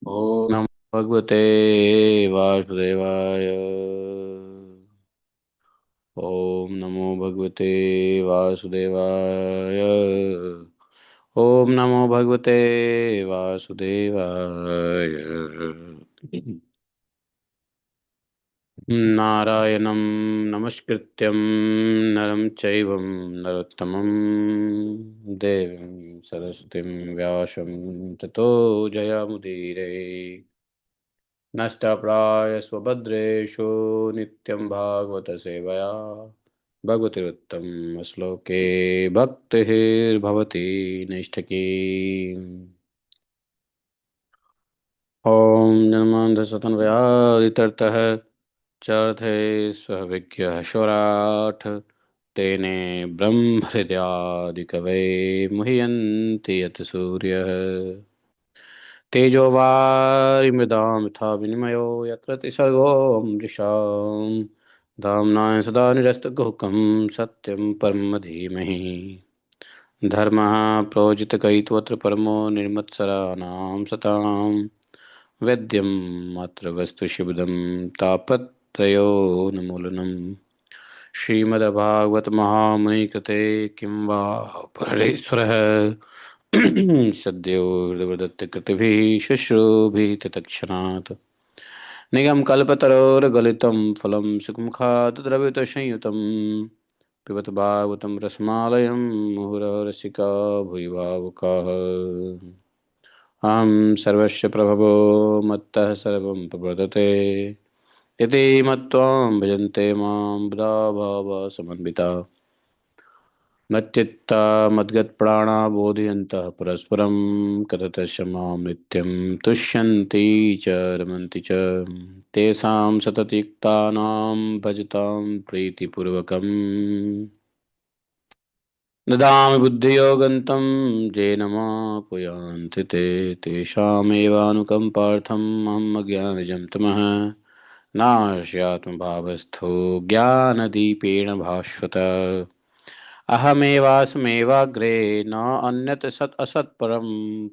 ओम नमो भगवते वासुदेवाय। ओम नमो भगवते वासुदेवाय। ओम नमो भगवते वासुदेवाय। नारायणं नमस्कृत्यं नरं चैव नरोत्तमं देवीं सरस्वतीं व्यासं ततो जयमुदीरये। नष्टप्रायस्वभद्रेषु नित्यं भागवत सेवया भगवतिरुत्तम श्लोके भक्तिर्भवति नैष्ठकी। ॐ जन्मान्धसतन्वयादितरतः चर्थे स्वविज्ञः स्वराट् तेने ब्रह्महृदयादिकवये मुह्यन्ति यत् सूर्यः तेजो वारिमृदां यथा विनिमयो यत्र तिसर्गो मृषां धाम्नाय सदा निरस्तकुहकं सत्यं परं धीमहि धर्मः प्रोजितकैतवत्र परमो निर्मत्सराणां सतां वेद्यं अत्र वस्तुशिवदं तापत्रयोन्मूलनं श्रीमद्भागवत महामुनिकृते किं वा परमेश्वरः सद्यो हृदयदत्तकृतिभिः शुश्रूभिः तत्क्षणात् निगमकल्पतरोर्गलितं फलं सुखमुखात् द्रवितसंयुतं पिबत भागवतं रसमालयं मुहुरः रसिका भुवि भावुकाः। अहं सर्वस्य प्रभवो मत्तः सर्वं प्रवर्तते यदि मत्त्वां भजन्ते मां बुधा भावः समन्विता मच्चित्ता मद्गतप्राणा बोधयन्तः परस्परं कथयन्तः मां नित्यं तुष्यन्ति च रमन्ति च तेषां सततयुक्तानां भजतां प्रीतिपूर्वकम् ददामि बुद्धियोगन्तं येन मापुयान्ति ते तेषामेवानुकम्पार्थम् अहम् अज्ञानजं तमः नास्यात्मभावस्थो ज्ञानदीपेन भास्वत अहमेवास्मेवाग्रे न अन्यत् सत् असत्परं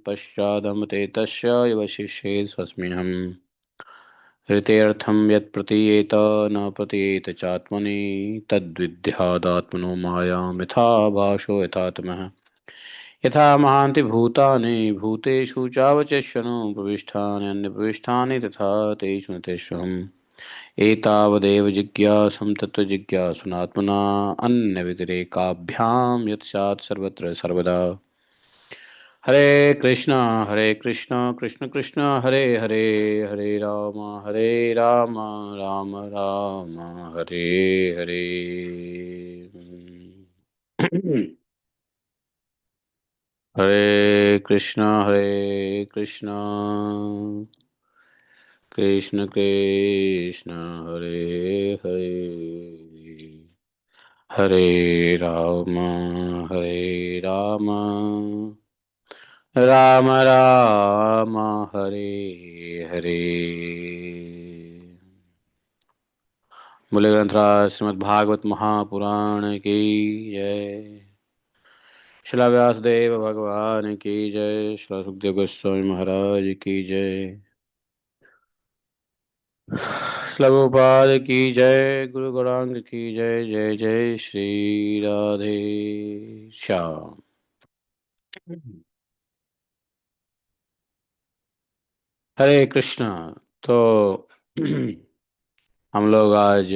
पश्चादमते तस्य वशिष्ये स्वस्म्यहम् ऋतेऽर्थं यत् प्रतीयेत न प्रतीयेत चात्मनि तद्विद्यादात्मनो मायां यथा भाषो यथात्मः यथा महान्ति भूतानि भूतेषु चावचष्यनु प्रविष्टानि अन्यप्रविष्टानि तथा तेषु न तेष्वहम् एतावदेव जिज्ञासं तत्त्वजिज्ञासुनात्मना अन्यव्यतिरेकाभ्यां यत् स्यात् सर्वत्र सर्वदा हरे कृष्णा कृष्ण कृष्ण हरे हरे हरे राम राम राम हरे हरे। हरे कृष्णा कृष्ण कृष्ण हरे हरे हरे राम राम राम हरे हरे। मूल ग्रंथराज श्रीमद् भागवत महापुराण की जय। श्रील व्यासदेव भगवान की जय। श्रील सुखदेव गोस्वामी महाराज की जय। प्रभुपाद की जय। गुरु गौरांग की जय। जय जय श्री राधे श्याम। हरे कृष्णा। तो हम लोग आज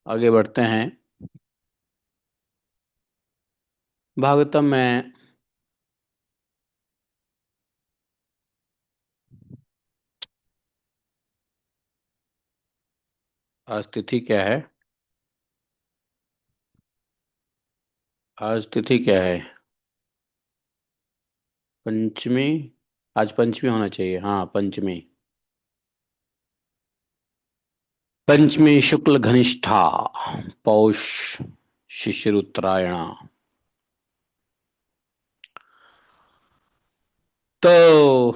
आगे बढ़ते हैं भागवतम में। आज तिथि क्या है? आज तिथि क्या है? पंचमी। आज पंचमी होना चाहिए। हाँ, पंचमी। पंचमी शुक्ल घनिष्ठा पौष शिशिर उत्तरायणा। तो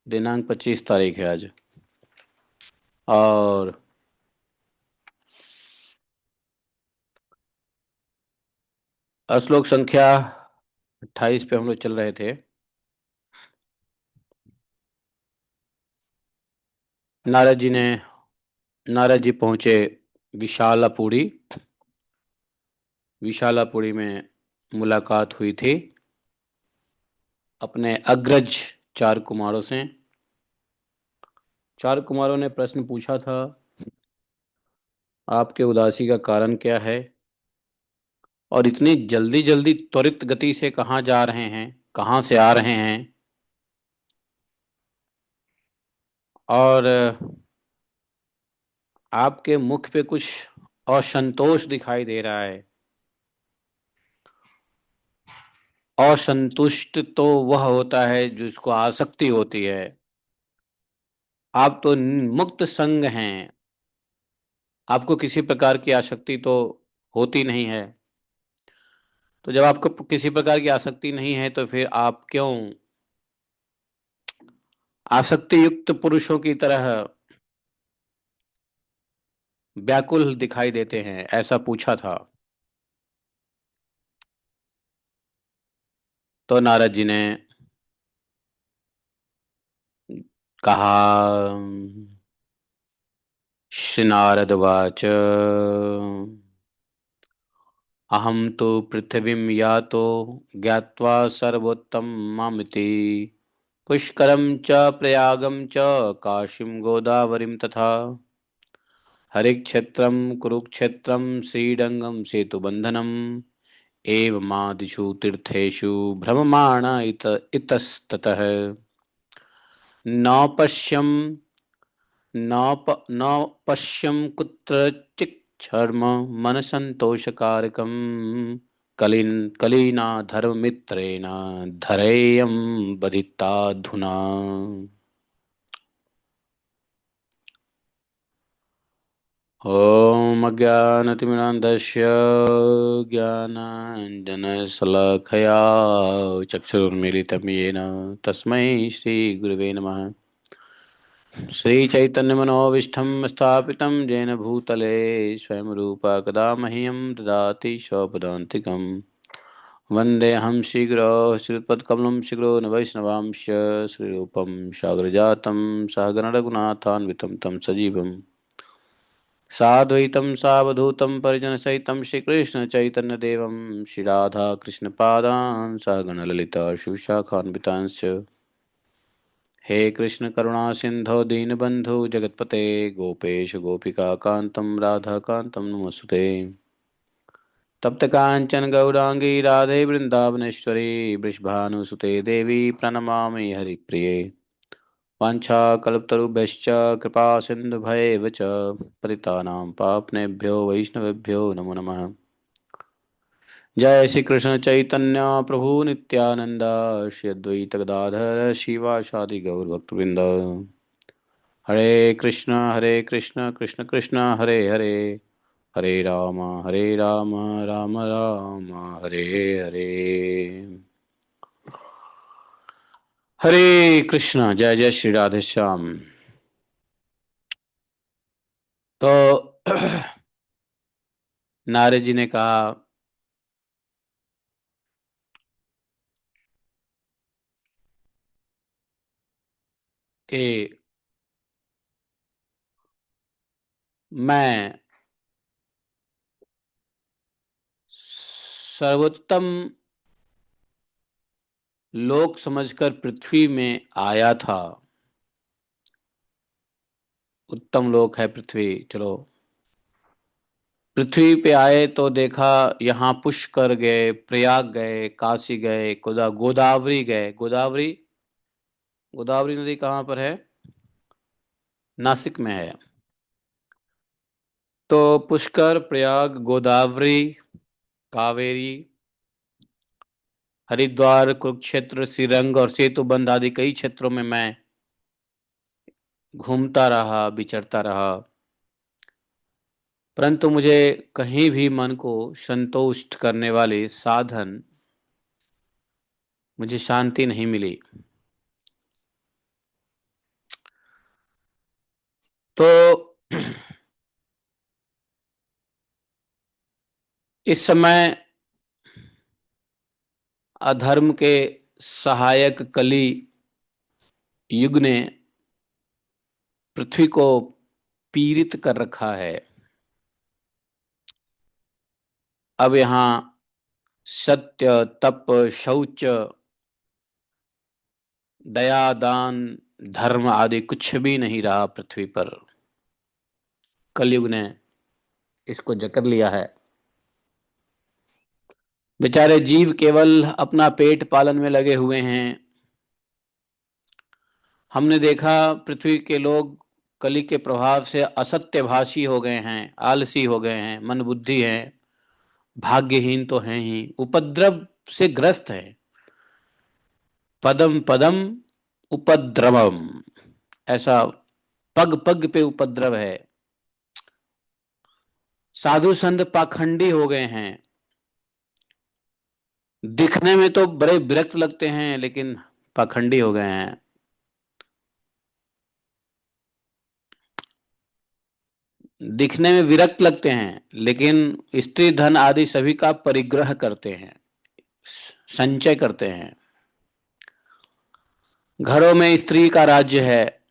दिनांक 25 तारीख है आज। और श्लोक संख्या 28 पे हम लोग चल रहे थे। नारद जी ने नारद जी पहुंचे विशालापुरी। विशालापुरी में मुलाकात हुई थी अपने अग्रज चार कुमारों से। चार कुमारों ने प्रश्न पूछा था, आपके उदासी का कारण क्या है और इतनी जल्दी जल्दी त्वरित गति से कहाँ जा रहे हैं, कहाँ से आ रहे हैं। और आपके मुख पे कुछ असंतोष दिखाई दे रहा है। असंतुष्ट तो वह होता है जिसको आसक्ति होती है। आप तो मुक्त संग हैं, आपको किसी प्रकार की आसक्ति तो होती नहीं है। तो जब आपको किसी प्रकार की आसक्ति नहीं है तो फिर आप क्यों आसक्ति युक्त पुरुषों की तरह व्याकुल दिखाई देते हैं, ऐसा पूछा था। तो नारद जी ने कहा, श्री नारद वाच, अहम तो पृथ्वीं यातो ज्ञात्वा सर्वोत्तममिति पुष्करम च प्रयागम च काशीं गोदावरीं तथा हरिक्षेत्रं कुरुक्षेत्रं श्रीरंगं सेतुबन्धनम् एवमादिषु तीर्थेषु भ्रममाण इतस्ततः न पश्यं न पश्यं कुत्रचिच्छर्म मनसन्तोषकारकं कलीना धर्ममित्रेण धरेयं बधिताधुना। ॐ अज्ञानतिमिरान्धस्य ज्ञानाञ्जनशलाखया चक्षुरुन्मीलितं येन तस्मै श्रीगुरवे नमः। श्रीचैतन्यमनोभीष्टं स्थापितं येन भूतले स्वयं रूपा कदा मह्यं ददाति स्वपदान्तिकं। वन्देऽहं शीघ्रो श्रीयुतपदकमलं शीघ्रो न वैष्णवांश्च श्रीरूपं सागरजातं सहगणरघुनाथान्वितं तं सजीवम् साद्वैतं सावधूतं परिजनसहितं श्रीकृष्णचैतन्यदेवं श्रीराधाकृष्णपादान् सहगणललिता शिवशाखान्वितांश्च। हे कृष्ण करुणा सिंधो दीनबंधु जगतपते गोपेश गोपिका कांतं राधाकांतं नमस्ते। तप्त कांचन गौरांगी राधे वृंदावनेश्वरी वृषभानुसुते देवी प्रणमामि हरिप्रिये। वाञ्छाकल्पतरुभ्यश्च कृपा सिन्धुभैव च पतितानां पावनेभ्यो वैष्णवेभ्यो नमो नमः। जय श्री कृष्ण चैतन्य प्रभु नित्यानंद श्री अद्वैत गदाधर शिवासादि गौर भक्तवृंद। हरे कृष्ण कृष्ण कृष्ण हरे हरे, हरे राम राम राम हरे हरे। हरे कृष्ण। जय जय श्री राधे श्याम। तो नारद जी ने कहा कि मैं सर्वोत्तम लोक समझकर पृथ्वी में आया था। उत्तम लोक है पृथ्वी। चलो, पृथ्वी पे आए तो देखा यहाँ पुष्कर गए, प्रयाग गए, काशी गए, गोदावरी गए। गोदावरी गोदावरी नदी कहाँ पर है? नासिक में है। तो पुष्कर, प्रयाग, गोदावरी, कावेरी, हरिद्वार, कुरुक्षेत्र, श्रीरंग और सेतुबंध आदि कई क्षेत्रों में मैं घूमता रहा, विचरता रहा, परंतु मुझे कहीं भी मन को संतुष्ट करने वाले साधन, मुझे शांति नहीं मिली। तो इस समय अधर्म के सहायक कली युग ने पृथ्वी को पीड़ित कर रखा है। अब यहाँ सत्य, तप, शौच, दया, दान, धर्म आदि कुछ भी नहीं रहा पृथ्वी पर। कलयुग ने इसको जकड़ लिया है। बेचारे जीव केवल अपना पेट पालन में लगे हुए हैं। हमने देखा पृथ्वी के लोग कली के प्रभाव से असत्यभाषी हो गए हैं, आलसी हो गए हैं, मंदबुद्धि हैं, भाग्यहीन तो हैं ही, उपद्रव से ग्रस्त हैं। पदम पदम उपद्रवम, ऐसा पग पग पे उपद्रव है। साधु संत पाखंडी हो गए हैं। दिखने में तो बड़े विरक्त लगते हैं लेकिन पाखंडी हो गए हैं। दिखने में विरक्त लगते हैं लेकिन स्त्री धन आदि सभी का परिग्रह करते हैं, संचय करते हैं। घरों में स्त्री का राज्य है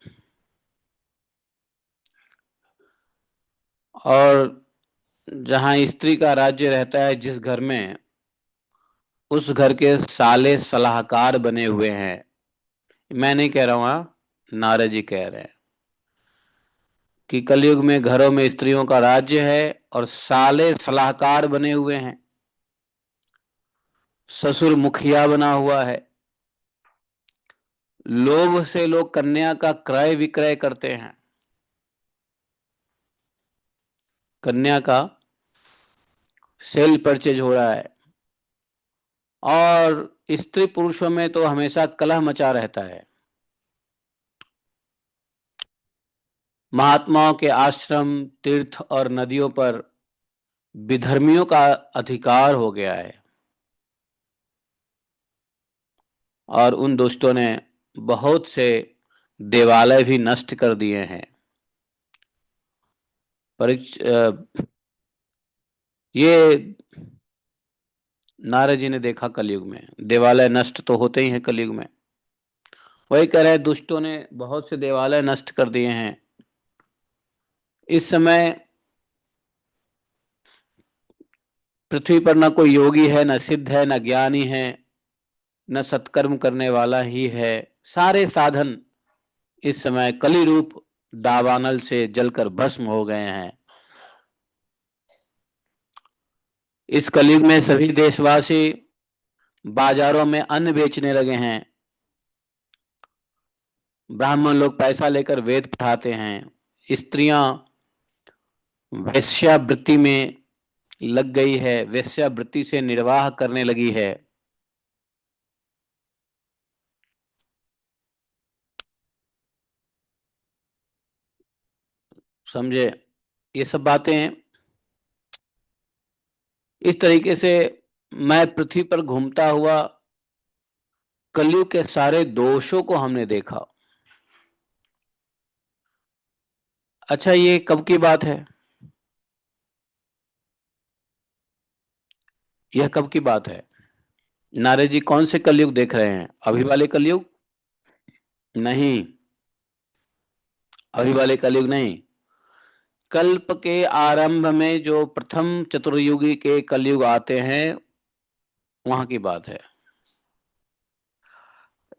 और जहां स्त्री का राज्य रहता है जिस घर में, उस घर के साले सलाहकार बने हुए हैं। मैं नहीं कह रहा हूं, हाँ, नारद जी कह रहे हैं कि कलयुग में घरों में स्त्रियों का राज्य है और साले सलाहकार बने हुए हैं। ससुर मुखिया बना हुआ है। लोभ से लोग कन्या का क्रय विक्रय करते हैं। कन्या का सेल परचेज हो रहा है और स्त्री पुरुषों में तो हमेशा कलह मचा रहता है। महात्माओं के आश्रम, तीर्थ और नदियों पर विधर्मियों का अधिकार हो गया है और उन दुष्टों ने बहुत से देवालय भी नष्ट कर दिए हैं। ये नारद जी ने देखा कलयुग में देवालय नष्ट तो होते ही हैं कलयुग में। वही कह रहे हैं दुष्टों ने बहुत से देवालय नष्ट कर दिए हैं। इस समय पृथ्वी पर न कोई योगी है, न सिद्ध है, न ज्ञानी है, न सत्कर्म करने वाला ही है। सारे साधन इस समय कली रूप दावानल से जलकर भस्म हो गए हैं। इस कलयुग में सभी देशवासी बाजारों में अन्न बेचने लगे हैं। ब्राह्मण लोग पैसा लेकर वेद पढ़ाते हैं। स्त्रियां वेश्यावृत्ति में लग गई है, वेश्यावृत्ति से निर्वाह करने लगी है। समझे? ये सब बातें इस तरीके से मैं पृथ्वी पर घूमता हुआ कलयुग के सारे दोषों को हमने देखा। अच्छा, ये कब की बात है? यह कब की बात है? नारद जी कौन से कलयुग देख रहे हैं? अभी वाले कलयुग नहीं, अभी वाले कलयुग नहीं। कल्प के आरंभ में जो प्रथम चतुर्युगी के कलयुग आते हैं वहां की बात है।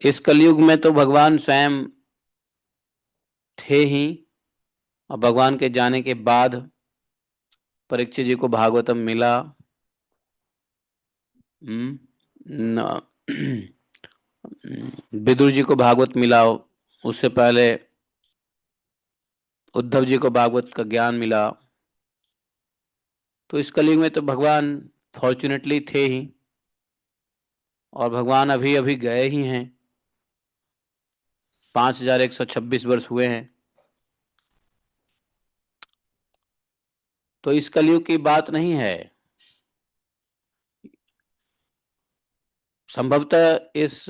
इस कलयुग में तो भगवान स्वयं थे ही और भगवान के जाने के बाद परीक्षित जी को भागवतम मिला। न- विदुर जी को भागवत मिला। उससे पहले उद्धव जी को भागवत का ज्ञान मिला। तो इस कलयुग में तो भगवान फॉर्चुनेटली थे ही और भगवान अभी अभी गए ही हैं। 5126 वर्ष हुए हैं। तो इस कलयुग की बात नहीं है। संभवतः इस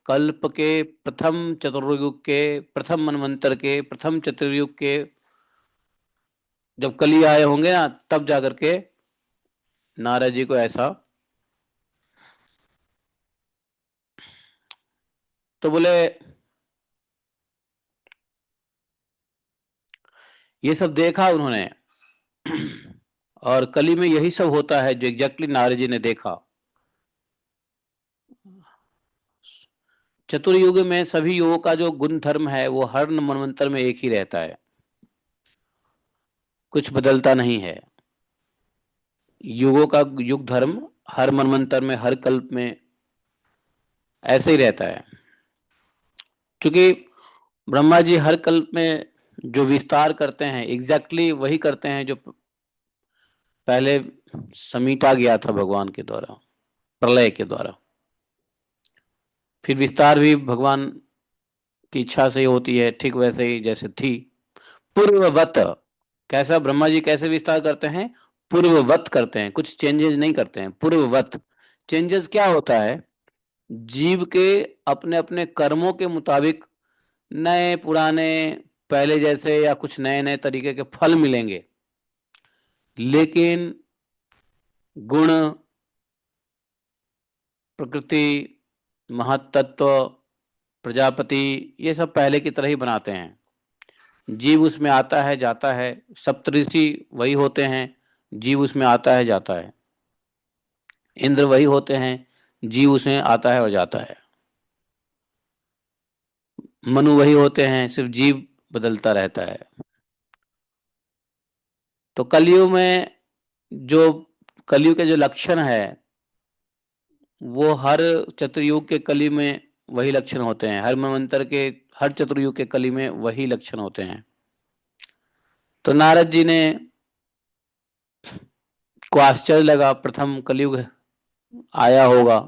कल्प के प्रथम चतुर्युग के, प्रथम मनवंतर के, प्रथम चतुर्युग के जब कली आए होंगे ना, तब जाकर के नारद जी को ऐसा तो बोले ये सब देखा उन्होंने। और कली में यही सब होता है जो एग्जैक्टली नारद जी ने देखा। चतुर्युग में सभी युगों का जो गुण धर्म है वो हर मनवंतर में एक ही रहता है, कुछ बदलता नहीं है। युगों का युग धर्म हर मनवंतर में, हर कल्प में ऐसे ही रहता है। क्योंकि ब्रह्मा जी हर कल्प में जो विस्तार करते हैं एग्जैक्टली वही करते हैं जो पहले समीटा गया था भगवान के द्वारा, प्रलय के द्वारा। फिर विस्तार भी भगवान की इच्छा से ही होती है, ठीक वैसे ही जैसे थी पूर्ववत। कैसा ब्रह्मा जी कैसे विस्तार करते हैं? पूर्ववत करते हैं, कुछ चेंजेस नहीं करते हैं, पूर्ववत। चेंजेस क्या होता है? जीव के अपने अपने कर्मों के मुताबिक नए पुराने पहले जैसे या कुछ नए नए तरीके के फल मिलेंगे, लेकिन गुण, प्रकृति, महतत्व, प्रजापति, ये सब पहले की तरह ही बनाते हैं। जीव उसमें आता है जाता है, सप्तऋषि वही होते हैं, जीव उसमें आता है जाता है, इंद्र वही होते हैं, जीव उसमें आता है और जाता है, मनु वही होते हैं, सिर्फ जीव बदलता रहता है। तो कलयुग में जो कलयुग के जो लक्षण है वो हर चतुर्युग के कली में वही लक्षण होते हैं, हर मनवंतर के हर चतुर्युग के कली में वही लक्षण होते हैं। तो नारद जी ने को आश्चर्य लगा, प्रथम कलयुग आया होगा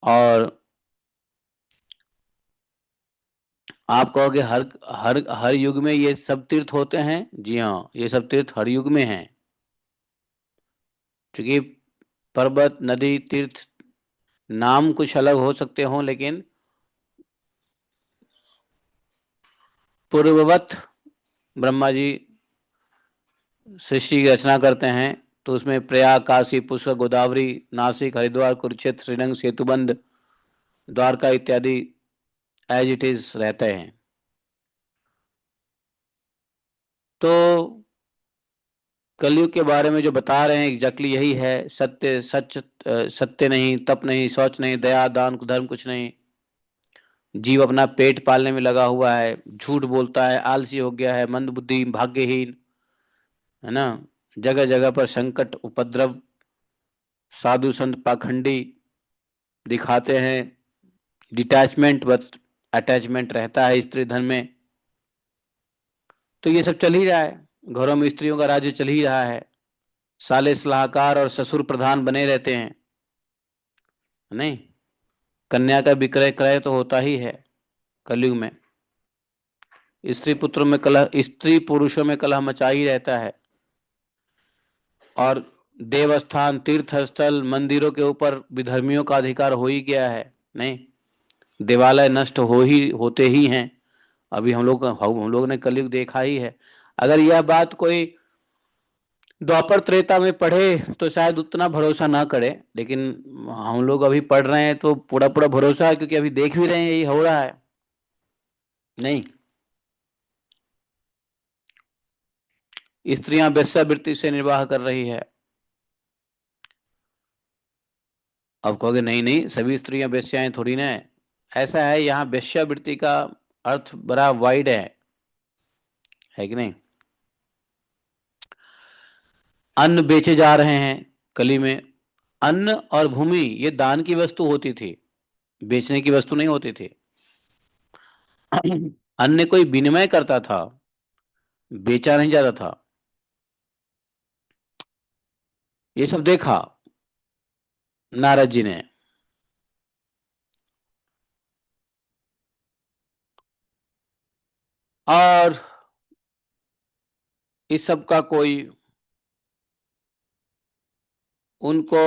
और आप कहोगे हर हर हर युग में ये सब तीर्थ होते हैं? जी हाँ, ये सब तीर्थ हर युग में हैं। क्योंकि पर्वत, नदी, तीर्थ नाम कुछ अलग हो सकते हों, लेकिन पूर्ववत ब्रह्मा जी सृष्टि की रचना करते हैं। तो उसमें प्रयाग, काशी, पुष्कर, गोदावरी, नासिक, हरिद्वार, कुरुक्षेत्र, श्रीरंग, सेतुबंध, द्वारका इत्यादि एज इट इज रहते हैं। तो कलयुग के बारे में जो बता रहे हैं एग्जैक्टली यही है। सत्य सच, सत्य नहीं, तप नहीं, शौच नहीं, दया, दान, धर्म कुछ नहीं। जीव अपना पेट पालने में लगा हुआ है, झूठ बोलता है, आलसी हो गया है, मंदबुद्धि, भाग्यहीन, है ना। जगह जगह पर संकट, उपद्रव, साधु संत पाखंडी दिखाते हैं। डिटैचमेंट बट अटैचमेंट रहता है स्त्री धन में। तो ये सब चल ही रहा है, घरों में स्त्रियों का राज्य चल ही रहा है। साले सलाहकार और ससुर प्रधान बने रहते हैं, नहीं। कन्या का विक्रय क्रय तो होता ही है कलयुग में। स्त्री पुत्रों में कलह, स्त्री पुरुषों में कलह मचा ही रहता है। और देवस्थान, तीर्थ स्थल, मंदिरों के ऊपर विधर्मियों का अधिकार हो ही गया है, नहीं। देवालय नष्ट होते ही हैं। अभी हम लोग ने कलयुग देखा ही है। अगर यह बात कोई द्वापर त्रेता में पढ़े तो शायद उतना भरोसा ना करे, लेकिन हम लोग अभी पढ़ रहे हैं तो पूरा पूरा भरोसा है, क्योंकि अभी देख भी रहे हैं यही हो रहा है, नहीं। स्त्रियां वेश्यावृत्ति से निर्वाह कर रही है। अब कहोगे नहीं नहीं, सभी स्त्रियां वेश्याएं थोड़ी ना है। ऐसा है, यहाँ वेश्यावृत्ति का अर्थ बड़ा वाइड है कि नहीं। अन्न बेचे जा रहे हैं कली में। अन्न और भूमि ये दान की वस्तु होती थी, बेचने की वस्तु नहीं होती थी। अन्न कोई विनिमय करता था, बेचा नहीं जाता था। ये सब देखा नारद जी ने। और इस सब का कोई उनको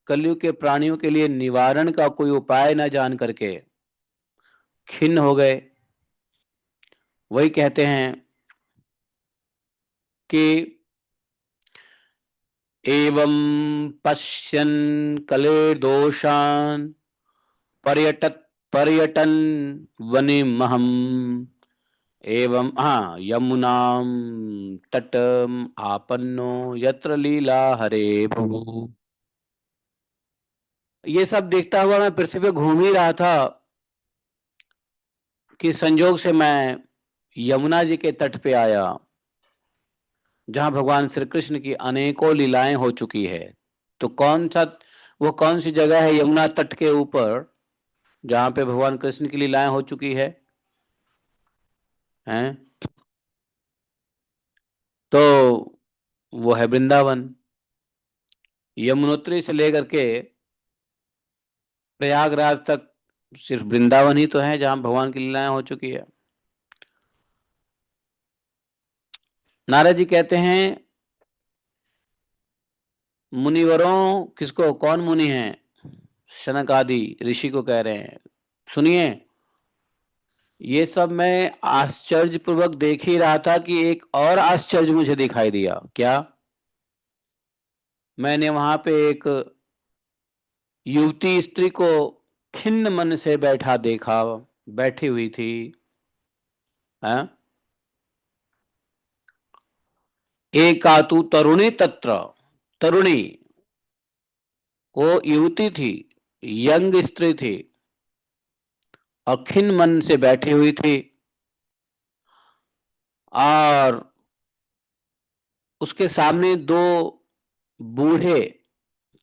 कलयुग के प्राणियों के लिए निवारण का कोई उपाय न जान करके खिन्न हो गए। वही कहते हैं कि एवं पश्यन् कले दोषान् पर्यट पर्यटन वनिमहम एवं हाँ यमुनाम तटम आपन्नो यत्र लीला हरे प्रभु। ये सब देखता हुआ मैं पृथ्वी पे घूम ही रहा था कि संजोग से मैं यमुना जी के तट पे आया, जहां भगवान श्री कृष्ण की अनेकों लीलाएं हो चुकी है। तो वो कौन सी जगह है यमुना तट के ऊपर जहां पे भगवान कृष्ण की लीलाएं हो चुकी हैं? तो वो है वृंदावन। यमुनोत्री से लेकर के प्रयागराज तक सिर्फ वृंदावन ही तो है जहां भगवान की लीलाएं हो चुकी है। नारद जी कहते हैं, मुनिवरों, किसको, कौन मुनि हैं? शनक आदि ऋषि को कह रहे हैं, सुनिए, ये सब मैं आश्चर्यपूर्वक देख ही रहा था कि एक और आश्चर्य मुझे दिखाई दिया। क्या? मैंने वहां पे एक युवती स्त्री को खिन्न मन से बैठा देखा, बैठी हुई थी। हाँ? एकातु तरुणी तत्र, तरुणी, वो युवती थी, यंग स्त्री थी, और खिन्न मन से बैठी हुई थी, और उसके सामने दो बूढ़े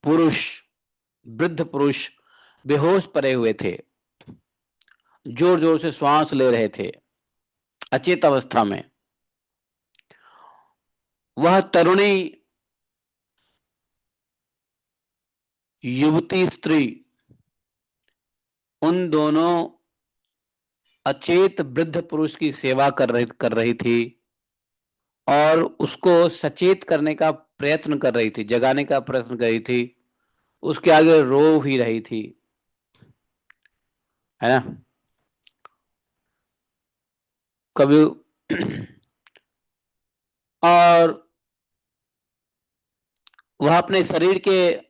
पुरुष, वृद्ध पुरुष बेहोश पड़े हुए थे, जोर जोर से श्वास ले रहे थे अचेत अवस्था में। वह तरुणी युवती स्त्री उन दोनों अचेत वृद्ध पुरुष की सेवा कर रही थी, और उसको सचेत करने का प्रयत्न कर रही थी, जगाने का प्रयत्न कर रही थी, उसके आगे रो ही रही थी, है ना? कभी और वह अपने शरीर के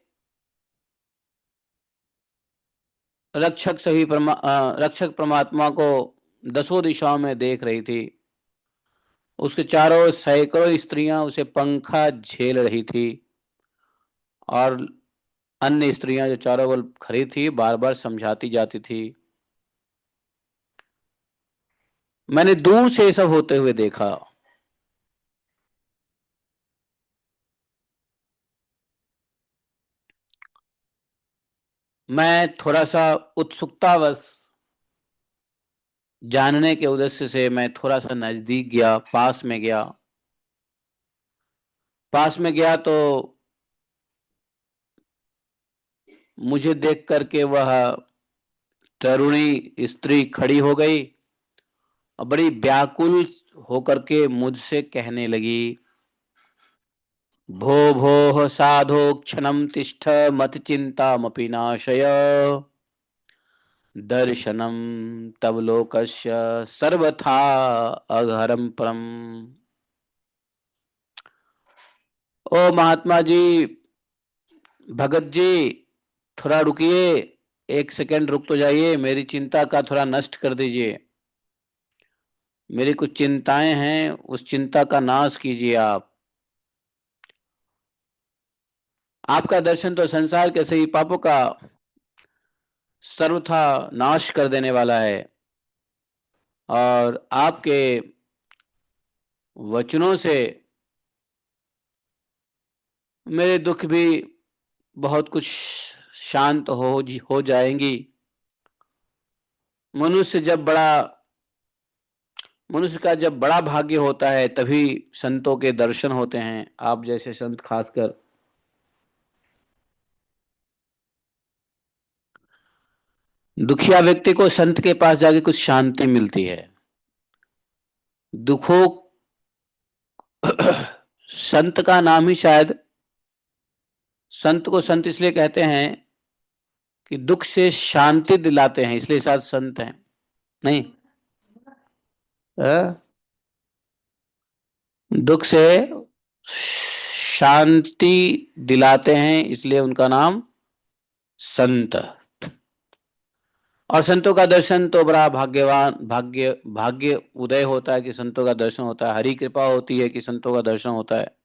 रक्षक परमात्मा को दसों दिशाओं में देख रही थी। उसके चारों ओर सैकड़ों स्त्रियां उसे पंखा झेल रही थी, और अन्य स्त्रियां जो चारों ओर खड़ी थी बार बार समझाती जाती थी। मैंने दूर से ये सब होते हुए देखा। मैं थोड़ा सा उत्सुकतावश जानने के उद्देश्य से मैं थोड़ा सा नजदीक गया, पास में गया। पास में गया तो मुझे देख करके वह तरुणी स्त्री खड़ी हो गई और बड़ी व्याकुल होकर के मुझसे कहने लगी, भो भो साधो क्षणम तिष्ठ मत चिंतामपि नाशय, दर्शनम तव लोकस्य सर्वथा अघरम परम। ओ महात्मा जी, भगत जी, थोड़ा रुकिए, एक सेकंड रुक तो जाइए, मेरी चिंता का थोड़ा नष्ट कर दीजिए। मेरी कुछ चिंताएं हैं, उस चिंता का नाश कीजिए आप। आपका दर्शन तो संसार के सही पापों का सर्वथा नाश कर देने वाला है, और आपके वचनों से मेरे दुख भी बहुत कुछ शांत हो जाएंगी। मनुष्य जब बड़ा मनुष्य का जब बड़ा भाग्य होता है तभी संतों के दर्शन होते हैं, आप जैसे संत खासकर। दुखिया व्यक्ति को संत के पास जाके कुछ शांति मिलती है। दुखों संत का नाम ही शायद, संत को संत इसलिए कहते हैं कि दुख से शांति दिलाते हैं, इसलिए शायद संत हैं। नहीं, अ? दुख से शांति दिलाते हैं, इसलिए उनका नाम संत। और संतों का दर्शन तो बड़ा भाग्यवान भाग्य भाग्य उदय होता है कि संतों का दर्शन होता है, हरि कृपा होती है कि संतों का दर्शन होता है।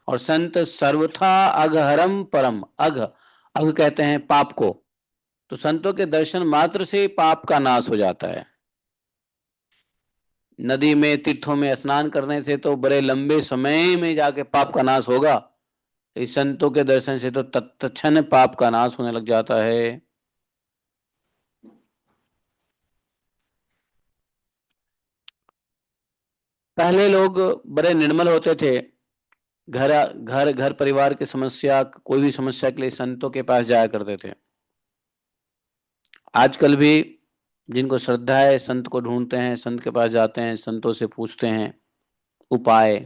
और संत सर्वथा अघहरम परम, अघ अघ कहते हैं पाप को, तो संतों के दर्शन मात्र से ही पाप का नाश हो जाता है। नदी में तीर्थों में स्नान करने से तो बड़े लंबे समय में जाके पाप का नाश होगा, इस संतों के दर्शन से तो तत्क्षण पाप का नाश होने लग जाता है। पहले लोग बड़े निर्मल होते थे, घर घर घर परिवार की समस्या, कोई भी समस्या के लिए संतों के पास जाया करते थे। आजकल भी जिनको श्रद्धा है संत को ढूंढते हैं, संत के पास जाते हैं, संतों से पूछते हैं उपाय।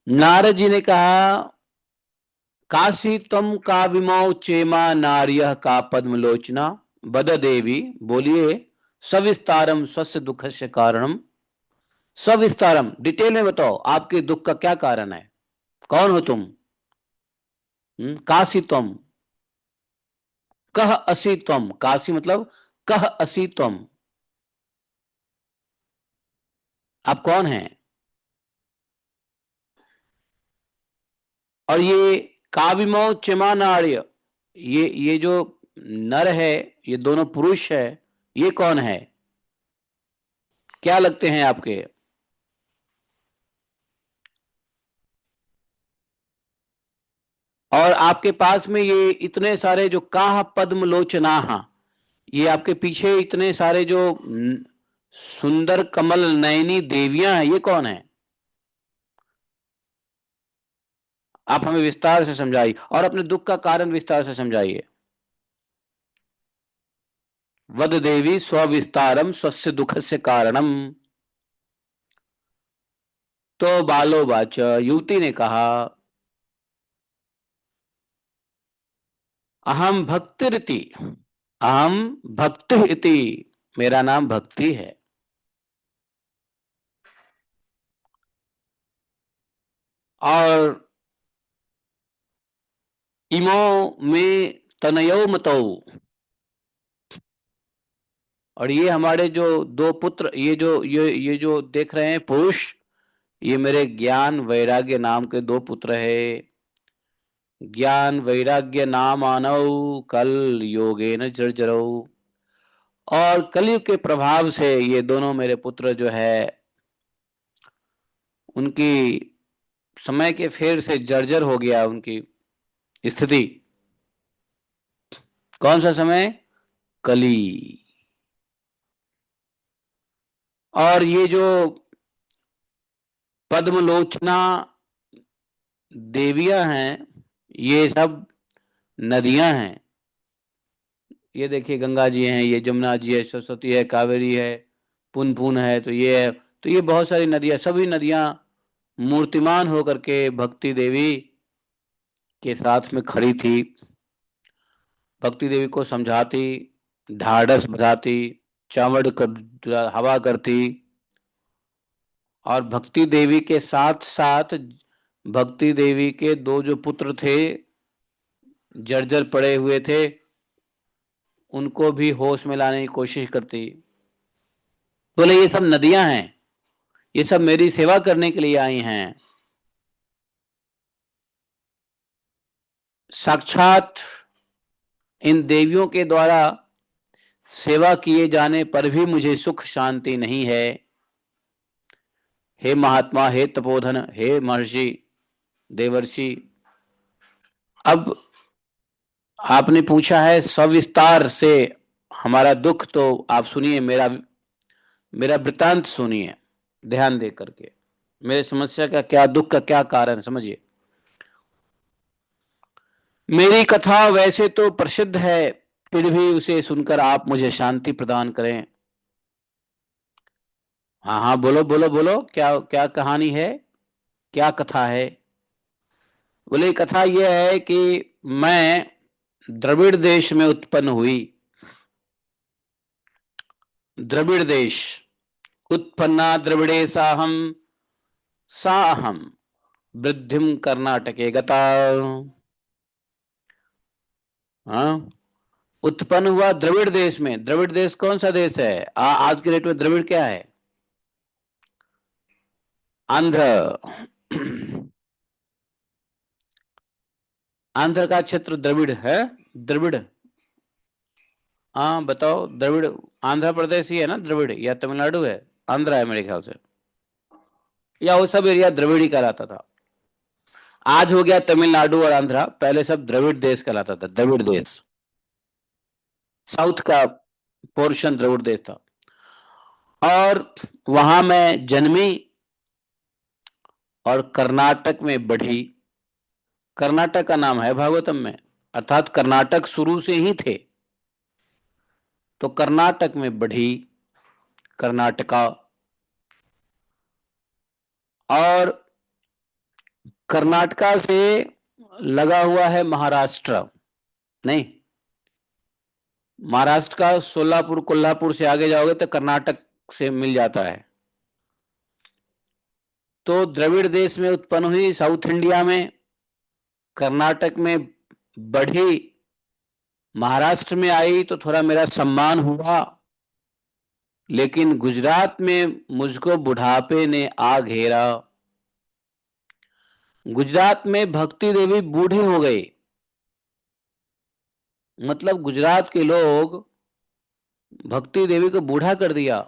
नारद जी ने कहा, काशी तम का विमौ चेमा नार्य का पद्मलोचना, बद देवी, बोलिए सविस्तारम स्वस्य दुख से कारणम। सविस्तारम, डिटेल में बताओ आपके दुख का क्या कारण है, कौन हो तुम? काशी तम, कह असी तम, काशी मतलब कह असी तम, आप कौन हैं? और ये काविमो चिमानार्य, ये जो नर है, ये दोनों पुरुष है, ये कौन है, क्या लगते हैं आपके? और आपके पास में ये इतने सारे जो काह पद्म लोचना, ये आपके पीछे इतने सारे जो सुंदर कमल नयनी देवियां हैं, ये कौन है? आप हमें विस्तार से समझाइए और अपने दुख का कारण विस्तार से समझाइए। वद देवी स्विस्तारम स्वस्य दुख से कारणम। तो बालो बाच, युवती ने कहा, अहम भक्तिरिति, अहम भक्ति इति, मेरा नाम भक्ति है। और इमो में तनयो मतौ, और ये हमारे जो दो पुत्र, ये जो देख रहे हैं पुरुष, ये मेरे ज्ञान वैराग्य नाम के दो पुत्र है। ज्ञान वैराग्य नाम आनौ कल योगेन जर्जरौ, और कलयुग के प्रभाव से ये दोनों मेरे पुत्र जो है, उनकी समय के फेर से जर्जर हो गया उनकी स्थिति। कौन सा समय? कली। और ये जो पद्मलोचना देवियां हैं, ये सब नदियां हैं। ये देखिए गंगा जी हैं, ये जमुना जी है, सरस्वती है, कावेरी है, पुनपुन है, तो ये है, तो ये बहुत सारी नदियां, सभी नदियां मूर्तिमान होकर के भक्ति देवी के साथ में खड़ी थी। भक्ति देवी को समझाती, ढाढ़स बधाती, चावड़ कर हवा करती। और भक्ति देवी के साथ साथ भक्ति देवी के दो जो पुत्र थे, जर्जर पड़े हुए थे, उनको भी होश में लाने की कोशिश करती। बोले ये सब नदियां हैं, ये सब मेरी सेवा करने के लिए आई हैं। साक्षात इन देवियों के द्वारा सेवा किए जाने पर भी मुझे सुख शांति नहीं है। हे महात्मा, हे तपोधन, हे महर्षि देवर्षि, अब आपने पूछा है सविस्तार से हमारा दुख, तो आप सुनिए, मेरा मेरा वृतांत सुनिए ध्यान दे करके, मेरे समस्या का क्या, दुख का क्या कारण समझिए। मेरी कथा वैसे तो प्रसिद्ध है, फिर भी उसे सुनकर आप मुझे शांति प्रदान करें। हाँ हाँ, बोलो बोलो बोलो, क्या क्या कहानी है, क्या कथा है? बोले कथा यह है कि मैं द्रविड़ देश में उत्पन्न हुई। द्रविड़ देश, उत्पन्ना द्रविड़े साहम वृद्धिम कर्नाटके गता। हाँ, उत्पन्न हुआ द्रविड़ देश में। द्रविड़ देश कौन सा देश है? आज के डेट में द्रविड़ क्या है? आंध्र। आंध्र का क्षेत्र द्रविड़ है। द्रविड़। हाँ बताओ, द्रविड़ आंध्र प्रदेश ही है ना? द्रविड़ या तमिलनाडु है? आंध्र है मेरे ख्याल से, या वो सब एरिया द्रविड़ ही कहलाता था। आज हो गया तमिलनाडु और आंध्रा, पहले सब द्रविड़ देश कहलाता था। द्रविड़ देश, साउथ का पोर्शन द्रविड़ देश था। और वहां मैं जन्मी और कर्नाटक में बढ़ी। कर्नाटक का नाम है भागवतम में, अर्थात कर्नाटक शुरू से ही थे। तो कर्नाटक में बढ़ी, कर्नाटका। और कर्नाटका से लगा हुआ है महाराष्ट्र। नहीं, महाराष्ट्र का सोलापुर कोल्हापुर से आगे जाओगे तो कर्नाटक से मिल जाता है। तो द्रविड़ देश में उत्पन्न हुई, साउथ इंडिया में, कर्नाटक में बढ़ी, महाराष्ट्र में आई तो थोड़ा मेरा सम्मान हुआ। लेकिन गुजरात में मुझको बुढ़ापे ने आ घेरा। गुजरात में भक्ति देवी बूढ़ी हो गई। मतलब गुजरात के लोग भक्ति देवी को बूढ़ा कर दिया।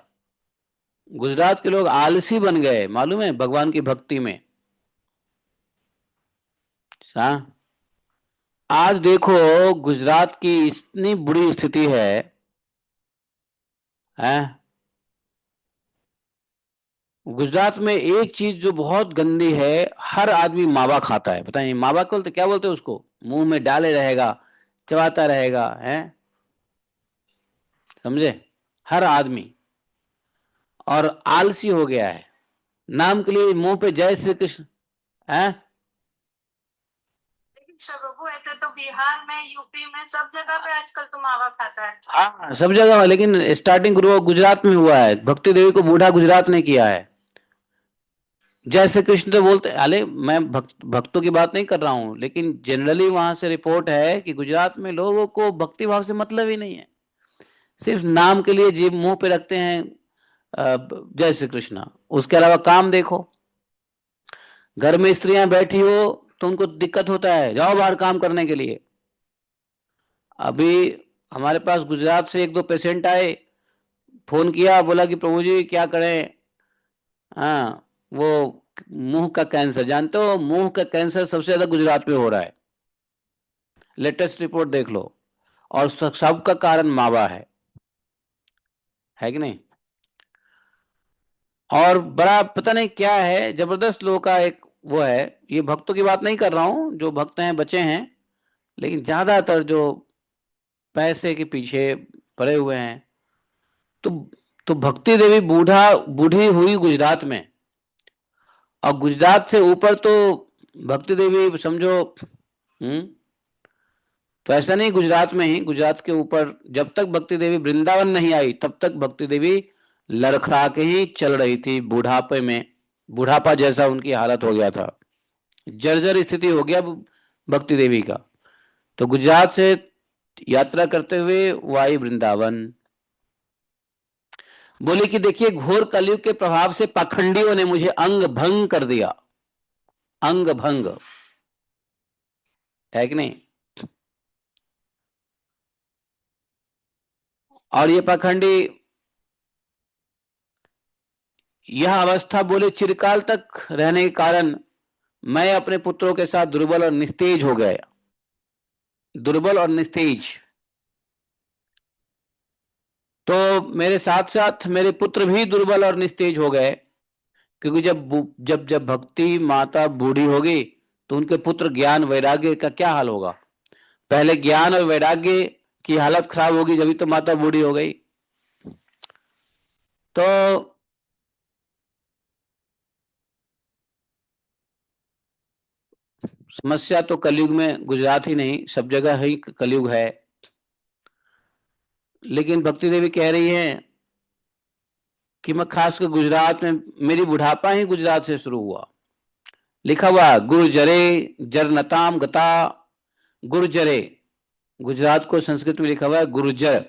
गुजरात के लोग आलसी बन गए, मालूम है, भगवान की भक्ति में। हाँ, आज देखो गुजरात की इतनी बुरी स्थिति है। गुजरात में एक चीज जो बहुत गंदी है, हर आदमी मावा खाता है। पता नहीं मावा को क्या बोलते हैं उसको, मुंह में डाले रहेगा, चबाता रहेगा, है, समझे? हर आदमी। और आलसी हो गया है, नाम के लिए मुंह पे जय श्री कृष्ण है। प्रभु, ऐसे तो बिहार में, यूपी में, सब जगह पे आजकल तो मावा खाता है। हाँ सब जगह, लेकिन स्टार्टिंग ग्रो गुजरात में हुआ है। भक्ति देवी को बूढ़ा गुजरात ने किया है। जय श्री कृष्ण तो बोलते, अरे मैं भक्तों की बात नहीं कर रहा हूं, लेकिन जनरली वहां से रिपोर्ट है कि गुजरात में लोगों को भक्ति भाव से मतलब ही नहीं है। सिर्फ नाम के लिए जीभ मुंह पे रखते हैं जय श्री कृष्ण, उसके अलावा काम देखो। घर में स्त्रियां बैठी हो तो उनको दिक्कत होता है, जाओ बाहर काम करने के लिए। अभी हमारे पास गुजरात से एक दो पेशेंट आए, फोन किया, बोला कि प्रभु जी क्या करें। हाँ, वो मुंह का कैंसर, जानते हो मुंह का कैंसर सबसे ज्यादा गुजरात में हो रहा है। लेटेस्ट रिपोर्ट देख लो। और सबका कारण मावा है कि नहीं? और बड़ा पता नहीं क्या है, जबरदस्त लोगों का एक वो है। ये भक्तों की बात नहीं कर रहा हूं, जो भक्त हैं बचे हैं, लेकिन ज्यादातर जो पैसे के पीछे पड़े हुए हैं। तो तो भक्ति देवी बूढ़ी हुई गुजरात में। और गुजरात से ऊपर तो भक्ति देवी समझो। तो ऐसा नहीं गुजरात में ही, गुजरात के ऊपर जब तक भक्ति देवी वृंदावन नहीं आई तब तक भक्ति देवी लड़खड़ा के ही चल रही थी। बुढ़ापे में, बुढ़ापा जैसा उनकी हालत हो गया था, जर्जर स्थिति हो गया भक्ति देवी का। तो गुजरात से यात्रा करते हुए वो आई वृंदावन। बोले कि देखिए, घोर कलयुग के प्रभाव से पाखंडियों ने मुझे अंग भंग कर दिया। अंग भंग है कि नहीं? और ये पाखंडी, यह अवस्था बोले चिरकाल तक रहने के कारण मैं अपने पुत्रों के साथ दुर्बल और निस्तेज हो गया। दुर्बल और निस्तेज। तो मेरे साथ साथ मेरे पुत्र भी दुर्बल और निस्तेज हो गए। क्योंकि जब जब भक्ति माता बूढ़ी होगी तो उनके पुत्र ज्ञान वैराग्य का क्या हाल होगा? पहले ज्ञान और वैराग्य की हालत खराब होगी, जब तो माता बूढ़ी हो गई। तो समस्या तो कलयुग में गुजरात ही नहीं, सब जगह ही कलयुग है। लेकिन भक्ति देवी कह रही है कि मैं खासकर गुजरात में, मेरी बुढ़ापा ही गुजरात से शुरू हुआ। लिखा हुआ गुर्जरे जरनताम गता। गुर्जरे, गुजरात को संस्कृत में लिखा हुआ है गुर्जर।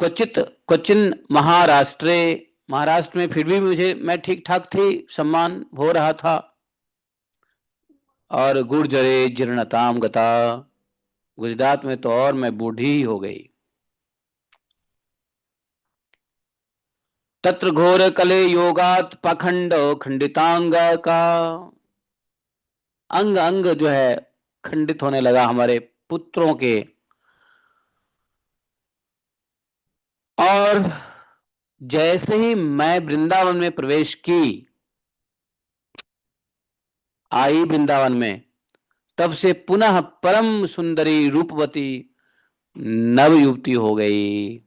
क्वचित क्वचिन महाराष्ट्रे, महाराष्ट्र में फिर भी मुझे, मैं ठीक ठाक थी, सम्मान हो रहा था। और गुर्जरे जीर्णताम गता, गुजरात में तो और मैं बूढ़ी ही हो गई। तत्र घोर कले योगात पाखंड खंडितांग का, अंग अंग जो है खंडित होने लगा हमारे पुत्रों के। और जैसे ही मैं वृंदावन में प्रवेश की, आई वृंदावन में, तब से पुनः परम सुंदरी रूपवती नव युवती हो गई।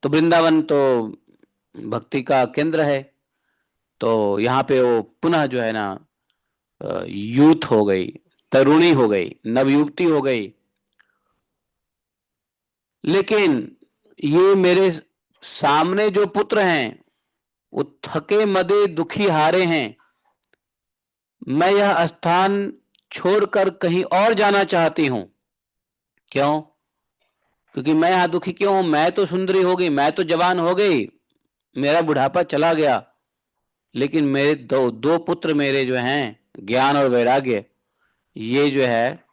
तो वृंदावन तो भक्ति का केंद्र है, तो यहाँ पे वो पुनः जो है ना यूथ हो गई, तरुणी हो गई, नवयुवती हो गई। लेकिन ये मेरे सामने जो पुत्र हैं वो थके मदे दुखी हारे हैं। मैं यह स्थान छोड़कर कहीं और जाना चाहती हूं। क्यों? क्योंकि मैं यहां दुखी क्यों हूं? मैं तो सुंदरी हो गई, मैं तो जवान हो गई, मेरा बुढ़ापा चला गया, लेकिन मेरे दो दो पुत्र मेरे जो हैं, ज्ञान और वैराग्य, ये जो है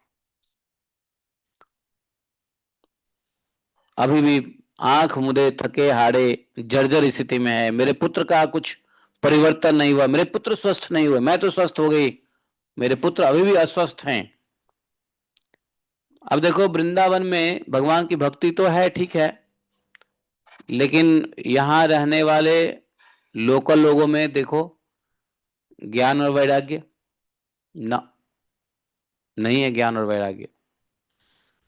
अभी भी आंख मुदे थके हारे जर्जर स्थिति में है। मेरे पुत्र का कुछ परिवर्तन नहीं हुआ, मेरे पुत्र स्वस्थ नहीं हुए, मैं तो स्वस्थ हो गई, मेरे पुत्र अभी भी अस्वस्थ हैं। अब देखो, वृंदावन में भगवान की भक्ति तो है, ठीक है, लेकिन यहां रहने वाले लोकल लोगों में देखो, ज्ञान और वैराग्य ना, नहीं है ज्ञान और वैराग्य।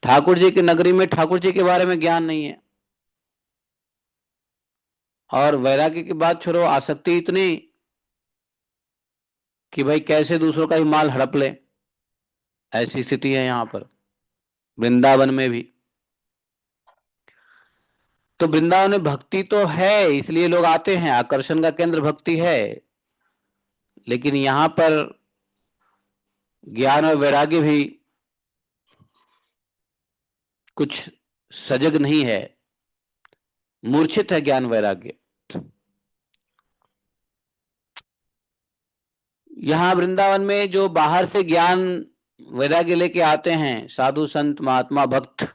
ठाकुर जी की नगरी में ठाकुर जी के बारे में ज्ञान नहीं है। और वैराग्य की बात छोड़ो, आसक्ति इतनी कि भाई कैसे दूसरों का ही माल हड़प ले, ऐसी स्थिति है यहाँ पर वृंदावन में भी। तो वृंदावन में भक्ति तो है, इसलिए लोग आते हैं, आकर्षण का केंद्र भक्ति है, लेकिन यहाँ पर ज्ञान और वैराग्य भी कुछ सजग नहीं है, मूर्छित है ज्ञान वैराग्य। यहाँ वृंदावन में जो बाहर से ज्ञान वैराग्य लेके आते हैं, साधु संत महात्मा भक्त,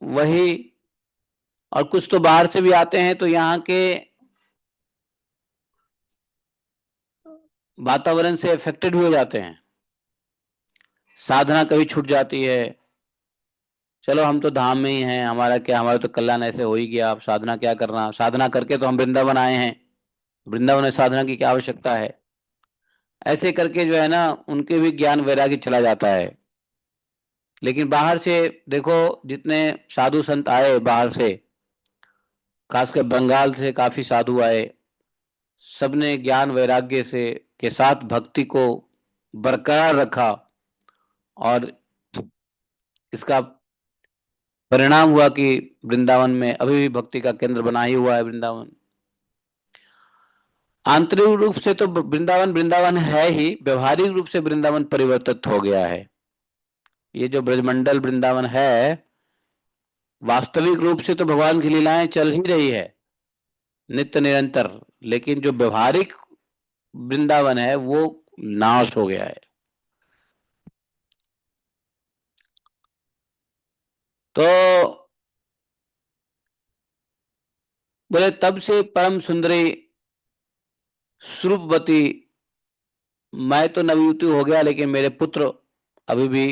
वही, और कुछ तो बाहर से भी आते हैं, तो यहाँ के वातावरण से अफेक्टेड हो जाते हैं। साधना कभी छूट जाती है, चलो हम तो धाम में ही हैं, हमारा क्या, हमारा तो कल्याण ऐसे हो ही गया, अब साधना क्या करना, साधना करके तो हम वृंदावन आए हैं, वृंदावन में साधना की क्या आवश्यकता है। ऐसे करके जो है ना, उनके भी ज्ञान वैराग्य चला जाता है। लेकिन बाहर से देखो, जितने साधु संत आए बाहर से, खासकर बंगाल से काफी साधु आए, सबने ज्ञान वैराग्य से के साथ भक्ति को बरकरार रखा, और इसका परिणाम हुआ कि वृंदावन में अभी भी भक्ति का केंद्र बना ही हुआ है वृंदावन। आंतरिक रूप से तो वृंदावन वृंदावन है ही, व्यवहारिक रूप से वृंदावन परिवर्तित हो गया है। ये जो ब्रजमंडल वृंदावन है, वास्तविक रूप से तो भगवान की लीलाएं चल ही रही है नित्य निरंतर, लेकिन जो व्यवहारिक वृंदावन है वो नाश हो गया है। तो बोले तब से परम सुंदरी स्वरूपवती, मैं तो नवयुवती हो गया, लेकिन मेरे पुत्र अभी भी,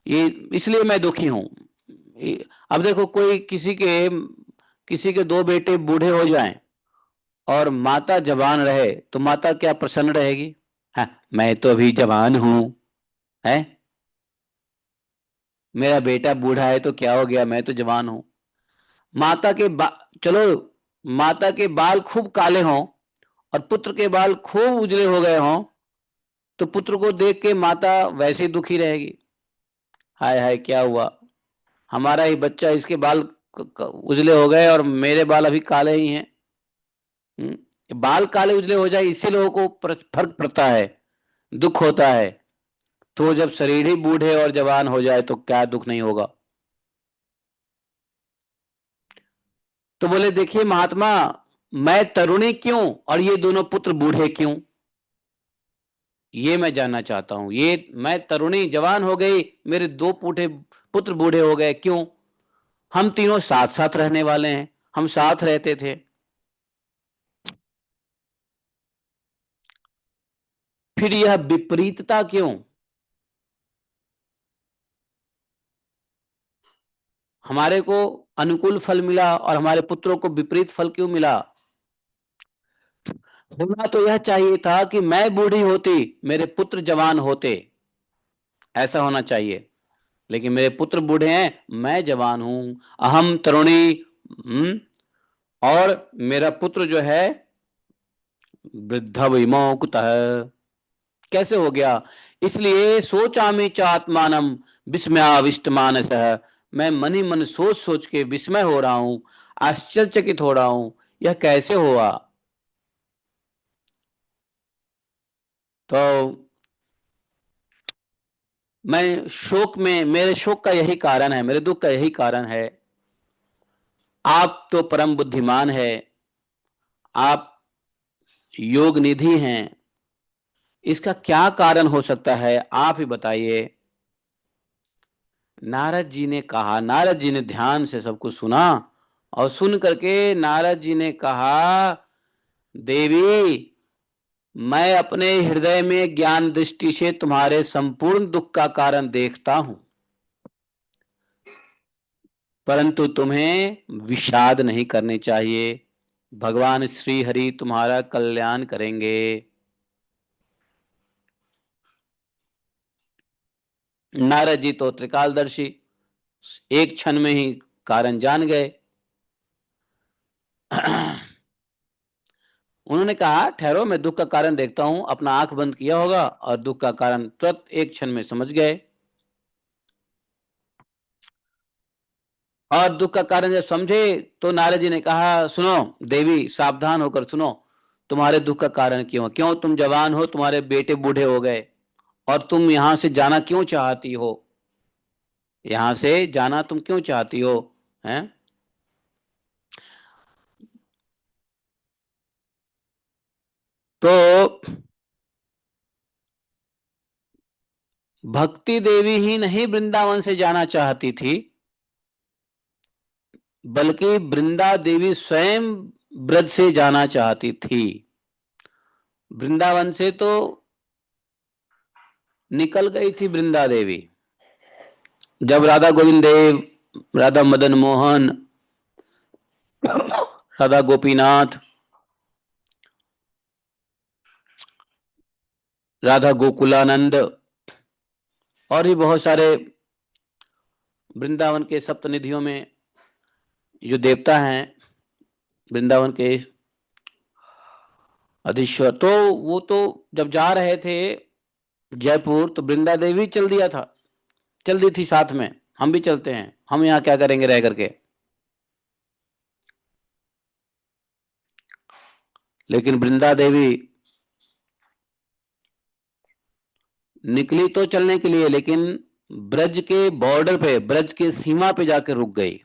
ये इसलिए मैं दुखी हूं। अब देखो, कोई किसी के दो बेटे बूढ़े हो जाएं और माता जवान रहे, तो माता क्या प्रसन्न रहेगी? हाँ, मैं तो अभी जवान हूं, है, मेरा बेटा बूढ़ा है तो क्या हो गया, मैं तो जवान हूं। माता के चलो, माता के बाल खूब काले हों और पुत्र के बाल खूब उजले हो गए हों, तो पुत्र को देख के माता वैसे ही दुखी रहेगी, हाय हाय क्या हुआ, हमारा ही बच्चा, इसके बाल उजले हो गए और मेरे बाल अभी काले ही हैं। बाल काले उजले हो जाए इससे लोगों को फर्क पड़ता है, दुख होता है, तो जब शरीर ही बूढ़े और जवान हो जाए तो क्या दुख नहीं होगा। तो बोले देखिए महात्मा, मैं तरुणी क्यों और ये दोनों पुत्र बूढ़े क्यों, ये मैं जानना चाहता हूं। ये मैं तरुणी जवान हो गई, मेरे दो पुत्र पुत्र बूढ़े हो गए, क्यों? हम तीनों साथ साथ रहने वाले हैं, हम साथ रहते थे, फिर यह विपरीतता क्यों? हमारे को अनुकूल फल मिला और हमारे पुत्रों को विपरीत फल क्यों मिला? होना तो यह चाहिए था कि मैं बूढ़ी होती, मेरे पुत्र जवान होते, ऐसा होना चाहिए। लेकिन मेरे पुत्र बूढ़े हैं, मैं जवान हूं, अहम तरुणी। और मेरा पुत्र जो है वृद्ध विमो कुतः, कैसे हो गया? इसलिए सोचामि चात्मानम विस्मयाविष्ट मानसः, मैं मन ही मन सोच सोच के विस्मय हो रहा हूं, आश्चर्यचकित हो रहा हूं, यह कैसे हुआ? तो मैं शोक में, मेरे शोक का यही कारण है, मेरे दुख का यही कारण है। आप तो परम बुद्धिमान है, आप योग निधि हैं, इसका क्या कारण हो सकता है, आप ही बताइए। नारद जी ने कहा, नारद जी ने ध्यान से सब कुछ सुना, और सुन करके नारद जी ने कहा, देवी, मैं अपने हृदय में ज्ञान दृष्टि से तुम्हारे संपूर्ण दुख का कारण देखता हूं, परंतु तुम्हें विषाद नहीं करनी चाहिए, भगवान श्री हरि तुम्हारा कल्याण करेंगे। नारद जी तो त्रिकालदर्शी, एक क्षण में ही कारण जान गए। उन्होंने कहा ठहरो, मैं दुख का कारण देखता हूं, अपना आंख बंद किया होगा और दुख का कारण तुरंत एक क्षण में समझ गए। और दुख का कारण जब समझे तो नारद जी ने कहा, सुनो देवी, सावधान होकर सुनो, तुम्हारे दुख का कारण क्यों, क्यों तुम जवान हो, तुम्हारे बेटे बूढ़े हो गए, और तुम यहां से जाना क्यों चाहती हो, यहां से जाना तुम क्यों चाहती हो, हैं? तो भक्ति देवी ही नहीं वृंदावन से जाना चाहती थी, बल्कि वृंदा देवी स्वयं ब्रज से जाना चाहती थी। वृंदावन से तो निकल गई थी वृंदा देवी, जब राधा गोविंद देव, राधा मदन मोहन, राधा गोपीनाथ, राधा गोकुलानंद, और भी बहुत सारे वृंदावन के सप्तनिधियों में जो देवता हैं, वृंदावन के अधीश्वर, तो वो तो जब जा रहे थे जयपुर तो वृंदा देवी चल दिया था, चल दी थी साथ में, हम भी चलते हैं, हम यहाँ क्या करेंगे रह करके। लेकिन वृंदा देवी निकली तो चलने के लिए, लेकिन ब्रज के बॉर्डर पे, ब्रज के सीमा पे जाकर रुक गई।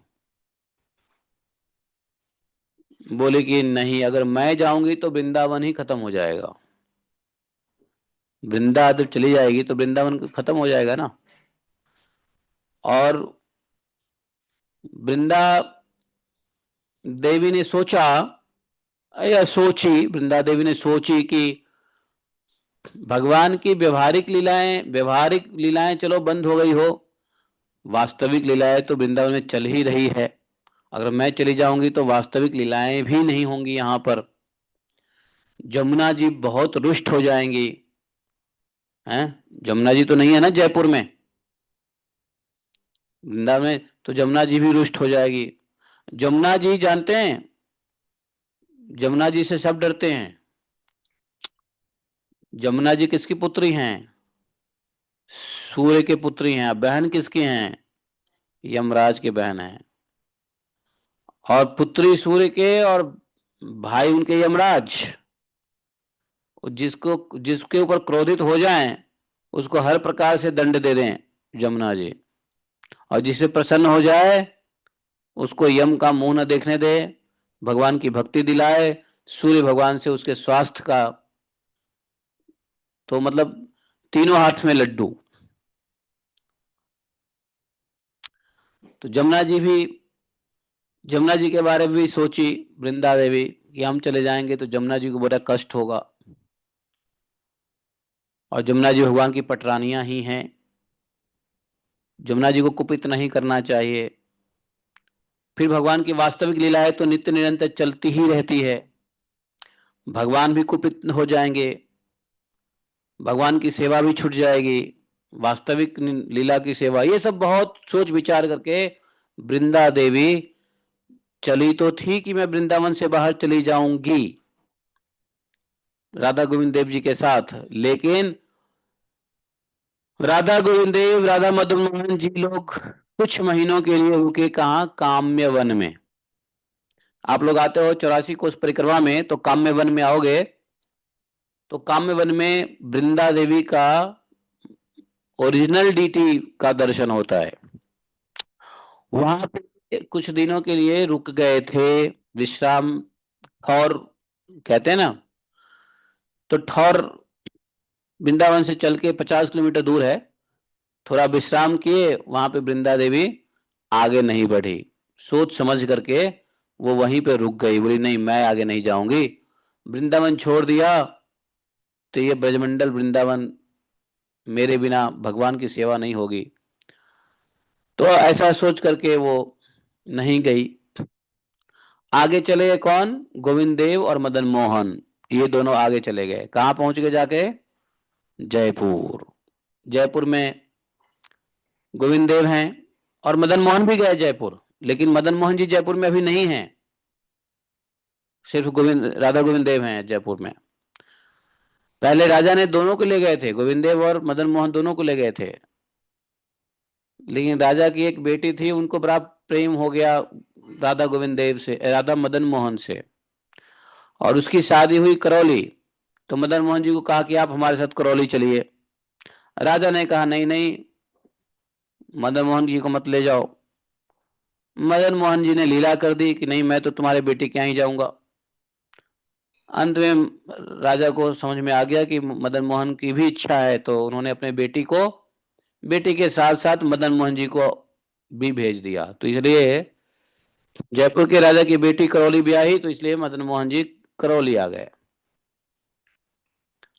बोले कि नहीं, अगर मैं जाऊंगी तो वृंदावन ही खत्म हो जाएगा, वृंदा जब चली जाएगी तो वृंदावन खत्म हो जाएगा ना। और वृंदा देवी ने सोचा, या सोची, वृंदा देवी ने सोची कि भगवान की व्यवहारिक लीलाएं चलो बंद हो गई हो, वास्तविक लीलाएं तो वृंदावन में चल ही रही है, अगर मैं चली जाऊंगी तो वास्तविक लीलाएं भी नहीं होंगी यहाँ पर, जमुना जी बहुत रुष्ट हो जाएंगी, हैं? जमुना जी तो नहीं है ना जयपुर में, वृंदावन में तो जमुना जी भी रुष्ट हो जाएगी। जमुना जी जानते हैं, जमुना जी से सब डरते हैं। जमुना जी किसकी पुत्री हैं? सूर्य के पुत्री हैं। बहन किसकी हैं? यमराज की बहन है। और पुत्री सूर्य के और भाई उनके यमराज। जिसको जिसके ऊपर क्रोधित हो जाएं उसको हर प्रकार से दंड दे दें जमुना जी, और जिससे प्रसन्न हो जाए उसको यम का मुंह न देखने दे, भगवान की भक्ति दिलाए, सूर्य भगवान से उसके स्वास्थ्य का, तो मतलब तीनों हाथ में लड्डू। तो जमुना जी के बारे में भी सोची वृंदा देवी कि हम चले जाएंगे तो जमुना जी को बड़ा कष्ट होगा, और जमुना जी भगवान की पटरानियां ही हैं, जमुना जी को कुपित नहीं करना चाहिए। फिर भगवान की वास्तविक लीलाएं तो नित्य निरंतर चलती ही रहती है, भगवान भी कुपित हो जाएंगे, भगवान की सेवा भी छूट जाएगी, वास्तविक लीला की सेवा, ये सब बहुत सोच विचार करके वृंदा देवी चली तो थी कि मैं वृंदावन से बाहर चली जाऊंगी राधा गोविंद देव जी के साथ, लेकिन राधा गोविंद देव, राधा मदन मोहन जी लोग कुछ महीनों के लिए रुके कहाँ, काम्य वन में। आप लोग आते हो 84 कोस परिक्रमा में तो काम्य वन में आओगे, तो काम्य वन में वृंदा देवी का ओरिजिनल डीटी का दर्शन होता है। वहां पे कुछ दिनों के लिए रुक गए थे, विश्राम, ठौर कहते हैं ना, तो ठौर वृंदावन से चल के 50 किलोमीटर दूर है, थोड़ा विश्राम किए वहां पे, वृंदा देवी आगे नहीं बढ़ी, सोच समझ करके वो वहीं पे रुक गई, बोली नहीं मैं आगे नहीं जाऊंगी, वृंदावन छोड़ दिया तो ये ब्रजमंडल वृंदावन मेरे बिना भगवान की सेवा नहीं होगी, तो ऐसा सोच करके वो नहीं गई। आगे चले गए कौन, गोविंद देव और मदन मोहन, ये दोनों आगे चले गए, कहाँ पहुंच गए जाके, जयपुर। जयपुर में गोविंद देव हैं और मदन मोहन भी गए जयपुर, लेकिन मदन मोहन जी जयपुर में अभी नहीं हैं, सिर्फ गोविंद राधा गोविंद देव हैं जयपुर में। पहले राजा ने दोनों को ले गए थे, गोविंद देव और मदन मोहन दोनों को ले गए थे, लेकिन राजा की एक बेटी थी, उनको बड़ा प्रेम हो गया राधा गोविंद देव से, राधा मदन मोहन से, और उसकी शादी हुई करौली। तो मदन मोहन जी को कहा कि आप हमारे साथ करौली चलिए, राजा ने कहा नहीं नहीं, मदन मोहन जी को मत ले जाओ। मदन मोहन जी ने लीला कर दी कि नहीं मैं तो तुम्हारे बेटे के यहाँ ही जाऊंगा। अंत में राजा को समझ में आ गया कि मदन मोहन की भी इच्छा है, तो उन्होंने अपने बेटी के साथ साथ मदन मोहन जी को भी भेज दिया, तो इसलिए जयपुर के राजा की बेटी करौली भी आई, तो इसलिए मदन मोहन जी करौली आ गए।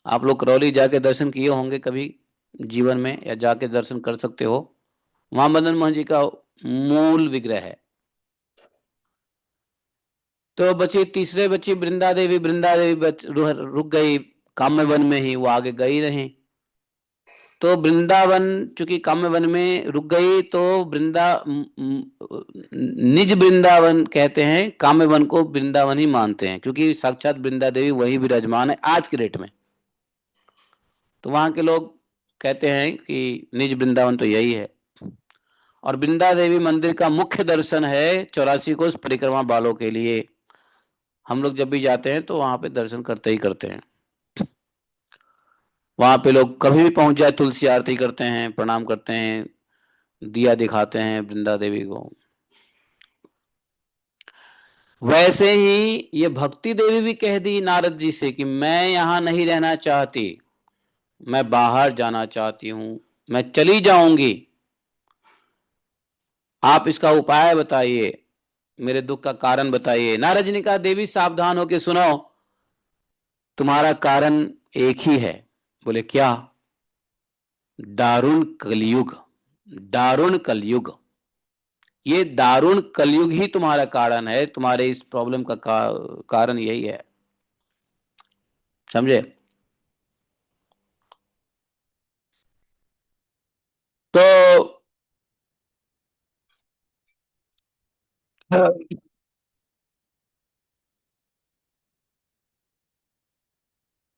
आप लोग करौली जाके दर्शन किए होंगे कभी जीवन में, या जाके दर्शन कर सकते हो, वहां मदन मोहन जी का मूल विग्रह है। तो बची तीसरे बच्ची वृंदा देवी रुक गई काम्य वन में ही, वो आगे गई नहीं। तो वृंदावन चूंकि काम्य वन में रुक गई, तो निज वृंदावन कहते हैं, काम्य वन को वृंदावन ही मानते हैं, क्योंकि साक्षात वृंदा देवी वही विराजमान है आज के डेट में। तो वहां के लोग कहते हैं कि निज वृंदावन तो यही है, और वृंदा देवी मंदिर का मुख्य दर्शन है 84 कोस परिक्रमा वालों के लिए। हम लोग जब भी जाते हैं तो वहां पे दर्शन करते ही करते हैं। वहां पे लोग कभी भी पहुंच जाए तुलसी आरती करते हैं, प्रणाम करते हैं, दिया दिखाते हैं वृंदा देवी को। वैसे ही ये भक्ति देवी भी कह दी नारद जी से कि मैं यहां नहीं रहना चाहती, मैं बाहर जाना चाहती हूं, मैं चली जाऊंगी, आप इसका उपाय बताइए, मेरे दुख का कारण बताइए। नारद जी ने कहा देवी सावधान होकर सुनो, तुम्हारा कारण एक ही है। बोले क्या? दारुण कलयुग, दारुण कलयुग, ये दारुण कलयुग ही तुम्हारा कारण है, तुम्हारे इस प्रॉब्लम का कारण यही है, समझे? तो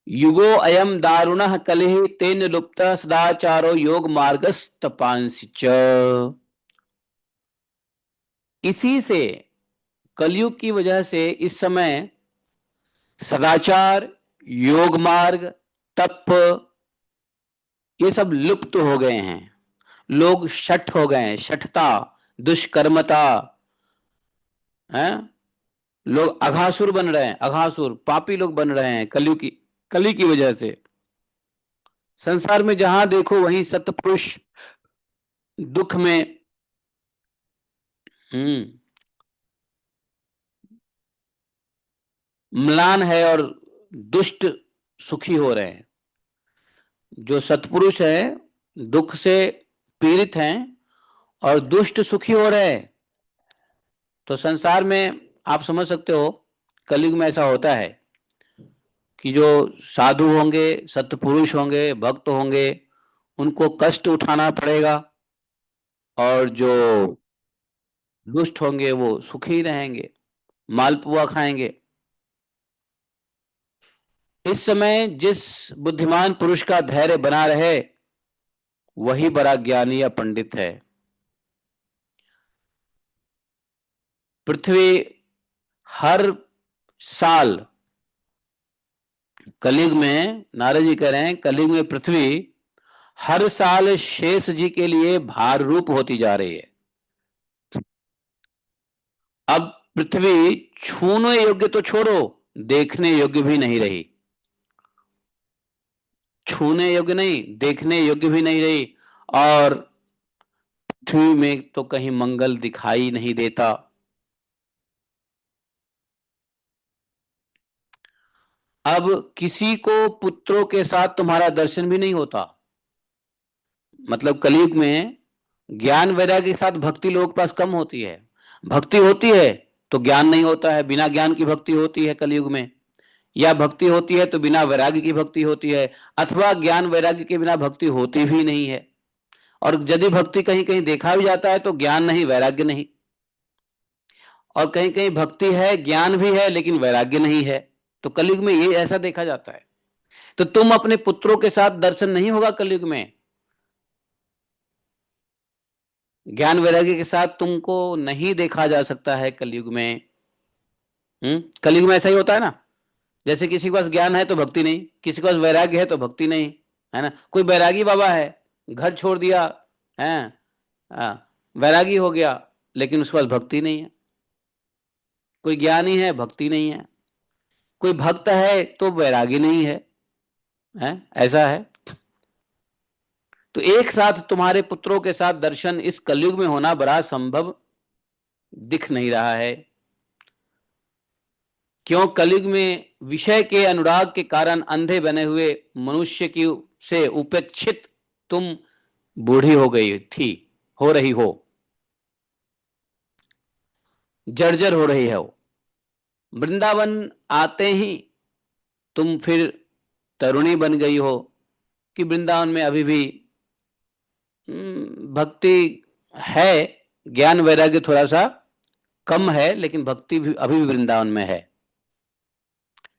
युगो अयम दारुणः कलिः तेन लुप्त सदाचारो योग मार्गस्तपांसि च। इसी से, कलयुग की वजह से इस समय सदाचार, योग मार्ग, तप, ये सब लुप्त हो गए हैं। लोग शठ हो गए हैं, शठता, दुष्कर्मता है। लोग अघासुर बन रहे हैं, अघासुर पापी लोग बन रहे हैं कली की वजह से। संसार में जहां देखो वहीं सतपुरुष दुख में, हम्म म्लान है, और दुष्ट सुखी हो रहे हैं। जो सत्पुरुष हैं दुख से पीड़ित हैं, और दुष्ट सुखी हो रहे हैं। तो संसार में आप समझ सकते हो, कलयुग में ऐसा होता है कि जो साधु होंगे, सत्पुरुष होंगे, भक्त होंगे, उनको कष्ट उठाना पड़ेगा, और जो दुष्ट होंगे वो सुखी रहेंगे, मालपुआ खाएंगे। इस समय जिस बुद्धिमान पुरुष का धैर्य बना रहे, वही बड़ा ज्ञानी या पंडित है। पृथ्वी हर साल, कलयुग में नारद जी कह रहे हैं, कलयुग में पृथ्वी हर साल शेष जी के लिए भार रूप होती जा रही है। अब पृथ्वी छूने योग्य तो छोड़ो, देखने योग्य भी नहीं रही। छूने योग्य नहीं, देखने योग्य भी नहीं रही। और पृथ्वी में तो कहीं मंगल दिखाई नहीं देता। अब किसी को पुत्रों के साथ तुम्हारा दर्शन भी नहीं होता। मतलब कलयुग में ज्ञान वैराग्य के साथ भक्ति लोगों के पास कम होती है। भक्ति होती है तो ज्ञान नहीं होता है, बिना ज्ञान की भक्ति होती है कलयुग में। या भक्ति होती है तो बिना वैराग्य की भक्ति होती है, अथवा ज्ञान वैराग्य के बिना भक्ति होती भी नहीं है। और यदि भक्ति कहीं कहीं देखा भी जाता है तो ज्ञान नहीं, वैराग्य नहीं। और कहीं कहीं भक्ति है, ज्ञान भी है, लेकिन वैराग्य नहीं है। तो कलयुग में ये ऐसा देखा जाता है। तो तुम अपने पुत्रों के साथ दर्शन नहीं होगा कलयुग में, ज्ञान वैराग्य के साथ तुमको नहीं देखा जा सकता है कलयुग में। कलयुग में ऐसा ही होता है ना। जैसे किसी के पास ज्ञान है तो भक्ति नहीं, किसी के पास वैराग्य है तो भक्ति नहीं, है ना। कोई बैरागी बाबा है, घर छोड़ दिया है, वैरागी हो गया, लेकिन उसके पास भक्ति नहीं है। कोई ज्ञानी है, भक्ति नहीं है। कोई भक्त है तो वैरागी नहीं है, है। ऐसा है। तो एक साथ तुम्हारे पुत्रों के साथ दर्शन इस कलयुग में होना बड़ा संभव दिख नहीं रहा है। क्यों? कलयुग में विषय के अनुराग के कारण अंधे बने हुए मनुष्य की से उपेक्षित तुम बूढ़ी हो गई थी, हो रही हो, जर्जर हो रही हो। वृंदावन आते ही तुम फिर तरुणी बन गई हो, कि वृंदावन में अभी भी भक्ति है, ज्ञान वैराग्य थोड़ा सा कम है, लेकिन भक्ति भी अभी भी वृंदावन में है।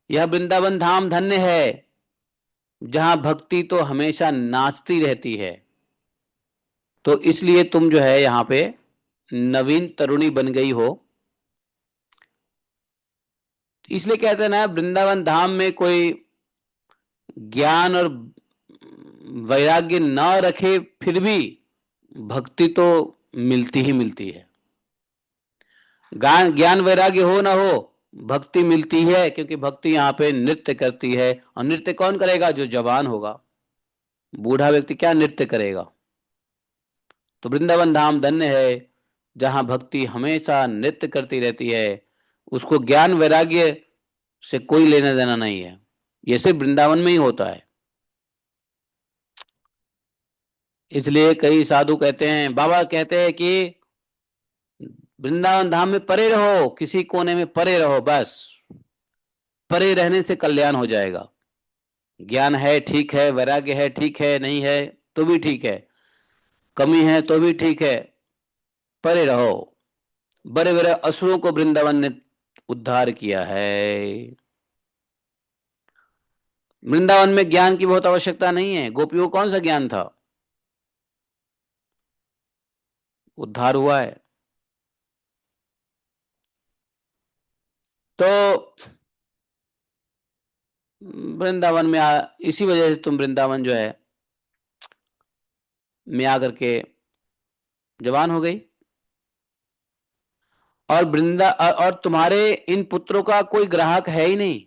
यह वृंदावन धाम धन्य है, जहां भक्ति तो हमेशा नाचती रहती है। तो इसलिए तुम जो है यहाँ पे नवीन तरुणी बन गई हो। इसलिए कहते हैं ना, वृंदावन धाम में कोई ज्ञान और वैराग्य न रखे फिर भी भक्ति तो मिलती ही मिलती है। ज्ञान ज्ञान वैराग्य हो ना हो, भक्ति मिलती है, क्योंकि भक्ति यहाँ पे नृत्य करती है। और नृत्य कौन करेगा? जो जवान होगा। बूढ़ा व्यक्ति क्या नृत्य करेगा? तो वृंदावन धाम धन्य है, जहां भक्ति हमेशा नृत्य करती रहती है। उसको ज्ञान वैराग्य से कोई लेना देना नहीं है। ये सिर्फ वृंदावन में ही होता है। इसलिए कई साधु कहते हैं, बाबा कहते हैं कि वृंदावन धाम में परे रहो, किसी कोने में परे रहो, बस परे रहने से कल्याण हो जाएगा। ज्ञान है ठीक है, वैराग्य है ठीक है, नहीं है तो भी ठीक है, कमी है तो भी ठीक है, परे रहो। बड़े बड़े असुरों को वृंदावन ने उद्धार किया है। वृंदावन में ज्ञान की बहुत आवश्यकता नहीं है। गोपियों को कौन सा ज्ञान था? उद्धार हुआ है। तो वृंदावन में इसी वजह से तुम वृंदावन जो है में आकर के जवान हो गई। और और तुम्हारे इन पुत्रों का कोई ग्राहक है ही नहीं।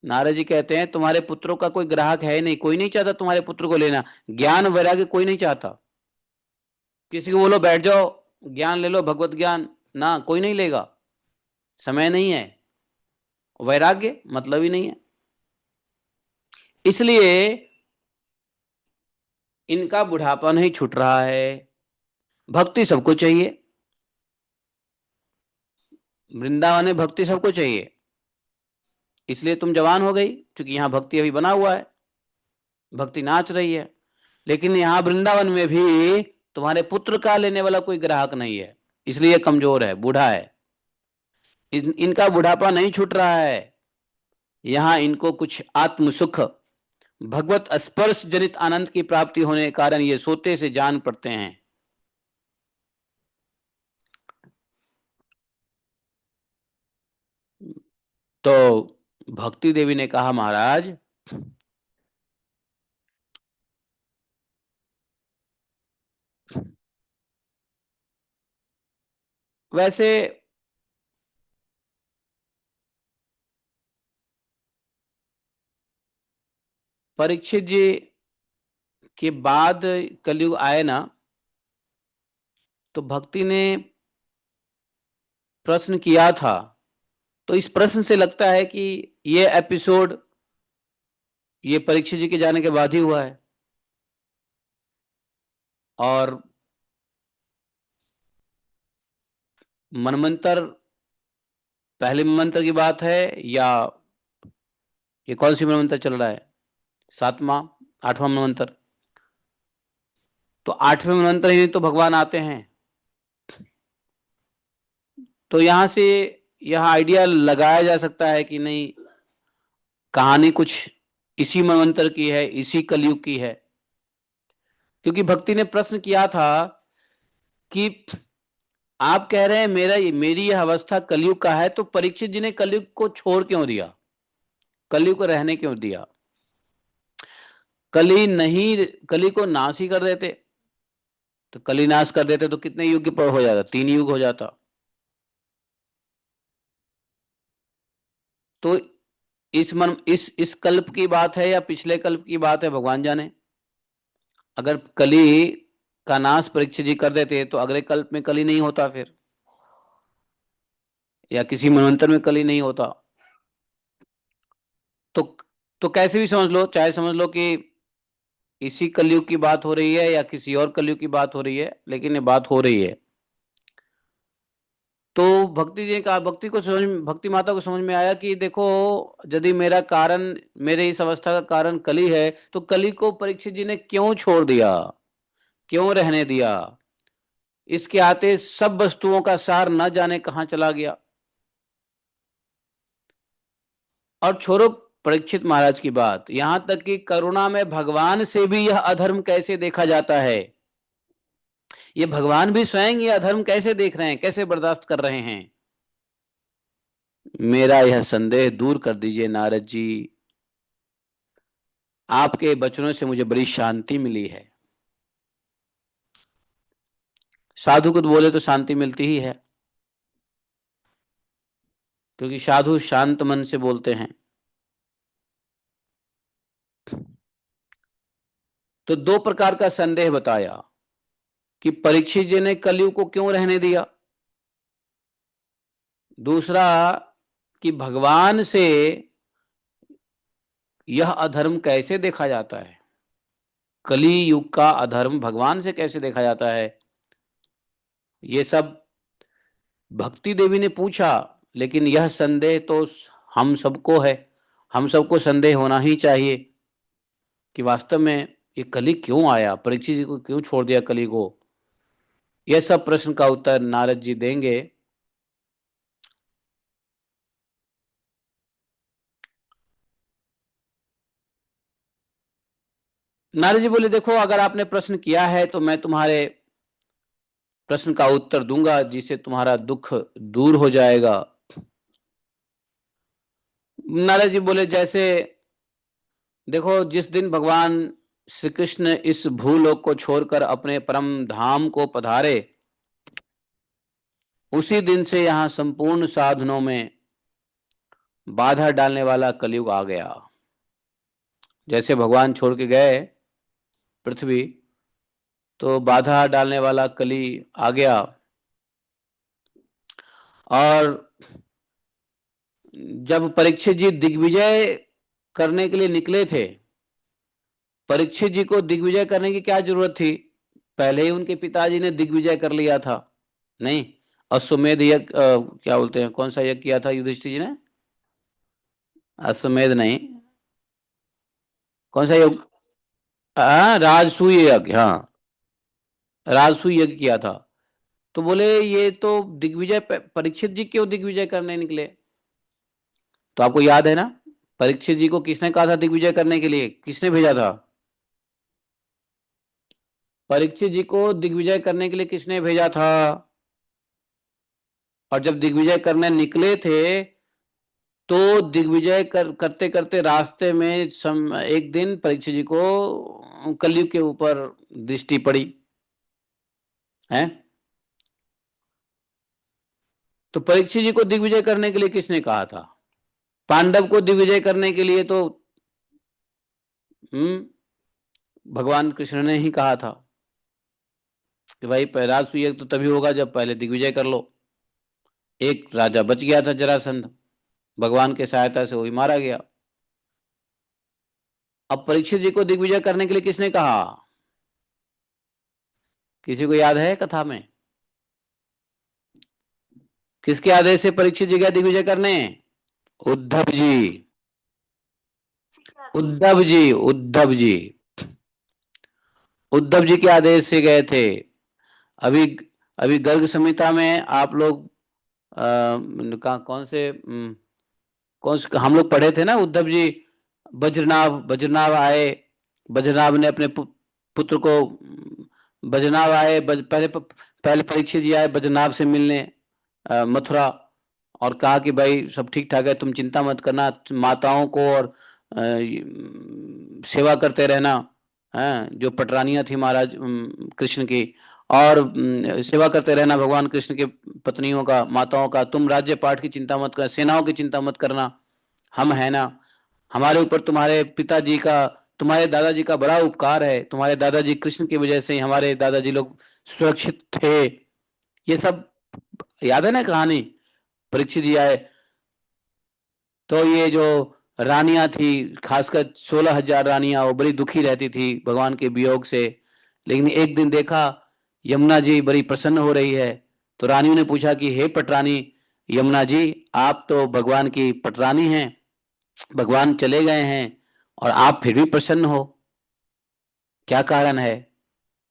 नारद जी कहते हैं तुम्हारे पुत्रों का कोई ग्राहक है ही नहीं, कोई नहीं चाहता तुम्हारे पुत्र को लेना। ज्ञान वैराग्य कोई नहीं चाहता। किसी को बोलो बैठ जाओ ज्ञान ले लो, भगवत ज्ञान, ना कोई नहीं लेगा। समय नहीं है, वैराग्य मतलब ही नहीं है। इसलिए इनका बुढ़ापा नहीं छूट रहा है। भक्ति सबको चाहिए, वृंदावन में भक्ति सबको चाहिए। इसलिए तुम जवान हो गई, क्योंकि यहां भक्ति अभी बना हुआ है, भक्ति नाच रही है। लेकिन यहां वृंदावन में भी तुम्हारे पुत्र का लेने वाला कोई ग्राहक नहीं है, इसलिए कमजोर है, बूढ़ा है। इनका बुढ़ापा नहीं छूट रहा है। यहां इनको कुछ आत्म सुख, भगवत स्पर्श जनित आनंद की प्राप्ति होने के कारण ये सोते से जान पड़ते हैं। तो भक्ति देवी ने कहा महाराज, वैसे परीक्षित जी के बाद कलयुग आए ना, तो भक्ति ने प्रश्न किया था। तो इस प्रश्न से लगता है कि ये एपिसोड ये परीक्षित जी के जाने के बाद ही हुआ है। और मनमंत्र पहले मनमंत्र की बात है, या ये कौन सी मनमंत्र चल रहा है, सातवां आठवां मनमंत्र? तो आठवें मनमंत्र ही तो भगवान आते हैं। तो यहां से यह आइडिया लगाया जा सकता है कि नहीं, कहानी कुछ इसी मनमंत्र की है, इसी कलयुग की है। क्योंकि भक्ति ने प्रश्न किया था कि आप कह रहे हैं मेरी यह अवस्था कलयुग का है, तो परीक्षित जी ने कलयुग को छोड़ क्यों दिया, कलयुग को रहने क्यों दिया? कली को नाश ही कर देते, तो कली नाश कर देते तो कितने युग पर हो जाता, 3 युग हो जाता। तो इस कल्प की बात है या पिछले कल्प की बात है, भगवान जाने। अगर कली का नाश परीक्षित जी कर देते तो अगले कल्प में कली नहीं होता फिर, या किसी मनवंतर में कली नहीं होता। तो तो कैसे भी समझ लो, चाहे समझ लो कि इसी कलयुग की बात हो रही है या किसी और कलयुग की बात हो रही है, लेकिन ये बात हो रही है। तो भक्ति जी का भक्ति माता को समझ में आया कि देखो, यदि मेरा कारण, मेरे इस अवस्था का कारण कली है, तो कली को परीक्षित जी ने क्यों छोड़ दिया, क्यों रहने दिया? इसके आते सब वस्तुओं का सार न जाने कहां चला गया। और छोड़ो परीक्षित महाराज की बात, यहां तक कि करुणा में भगवान से भी यह अधर्म कैसे देखा जाता है, ये भगवान भी स्वयं ये अधर्म कैसे देख रहे हैं, कैसे बर्दाश्त कर रहे हैं। मेरा यह संदेह दूर कर दीजिए नारद जी। आपके वचनों से मुझे बड़ी शांति मिली है। साधु को बोले तो शांति मिलती ही है, क्योंकि साधु शांत मन से बोलते हैं। तो 2 प्रकार का संदेह बताया कि परीक्षित जी ने कलयुग को क्यों रहने दिया, दूसरा कि भगवान से यह अधर्म कैसे देखा जाता है, कली युग का अधर्म भगवान से कैसे देखा जाता है। ये सब भक्ति देवी ने पूछा, लेकिन यह संदेह तो हम सबको है, हम सबको संदेह होना ही चाहिए कि वास्तव में ये कली क्यों आया, परीक्षित जी को क्यों छोड़ दिया कली को। यह सब प्रश्न का उत्तर नारद जी देंगे। नारद जी बोले, देखो अगर आपने प्रश्न किया है तो मैं तुम्हारे प्रश्न का उत्तर दूंगा, जिससे तुम्हारा दुख दूर हो जाएगा। नारद जी बोले, जैसे देखो, जिस दिन भगवान श्री कृष्ण इस भूलोक को छोड़कर अपने परम धाम को पधारे, उसी दिन से यहाँ संपूर्ण साधनों में बाधा डालने वाला कलयुग आ गया। जैसे भगवान छोड़ के गए पृथ्वी, तो बाधा डालने वाला कली आ गया। और जब परीक्षित जी दिग्विजय करने के लिए निकले थे, परीक्षित जी को दिग्विजय करने की क्या जरूरत थी? पहले ही उनके पिताजी ने दिग्विजय कर लिया था। नहीं, अश्वमेध यज्ञ, क्या बोलते हैं, कौन सा यज्ञ किया था युधिष्ठिर जी ने? अश्वमेध नहीं, कौन सा यज्ञ? हाँ, राजसूय यज्ञ, हाँ, राजसूय यज्ञ किया था। तो बोले ये तो दिग्विजय, परीक्षित जी क्यों दिग्विजय करने निकले? तो आपको याद है ना, परीक्षित जी को किसने कहा था दिग्विजय करने के लिए? किसने भेजा था? परीक्षित जी को दिग्विजय करने के लिए किसने भेजा था? और जब दिग्विजय करने निकले थे, तो दिग्विजय करते करते रास्ते में एक दिन परीक्षित जी को कलयुग के ऊपर दृष्टि पड़ी है। तो परीक्षित जी को दिग्विजय करने के लिए किसने कहा था? पांडव को दिग्विजय करने के लिए तो भगवान कृष्ण ने ही कहा था कि भाई राजसूय तो तभी होगा जब पहले दिग्विजय कर लो। एक राजा बच गया था, जरासंध, भगवान के सहायता से वही मारा गया। अब परीक्षित जी को दिग्विजय करने के लिए किसने कहा? किसी को याद है कथा में? किसके आदेश से परीक्षित जी गया दिग्विजय करने? उद्धव जी। उद्धव जी, उद्धव जी, उद्धव जी के आदेश से गए थे। अभी अभी गर्ग संहिता में आप लोग कौन से हम लोग पढ़े थे ना, उद्धव जी बज्रनाभ, बज्रनाभ आए, बज्रनाभ ने अपने पुत्र को, बज्रनाभ आए, पहले परीक्षित जी आए बज्रनाभ से मिलने मथुरा, और कहा कि भाई सब ठीक ठाक है, तुम चिंता मत करना, माताओं को और सेवा करते रहना, जो पटरानियां थी महाराज कृष्ण की, और सेवा करते रहना भगवान कृष्ण के पत्नियों का, माताओं का, तुम राज्य पाठ की चिंता मत करना, सेनाओं की चिंता मत करना, हम है ना, हमारे ऊपर तुम्हारे पिताजी का, तुम्हारे दादाजी का बड़ा उपकार है, तुम्हारे दादाजी कृष्ण की वजह से ही हमारे दादाजी लोग सुरक्षित थे। ये सब याद है ना कहानी? परीक्षित जी आए, तो ये जो रानियां थी, खासकर 16,000 रानियां, वो बड़ी दुखी रहती थी भगवान के वियोग से। लेकिन एक दिन देखा यमुना जी बड़ी प्रसन्न हो रही है, तो रानियों ने पूछा कि हे पटरानी यमुना जी, आप तो भगवान की पटरानी हैं, भगवान चले गए हैं और आप फिर भी प्रसन्न हो, क्या कारण है?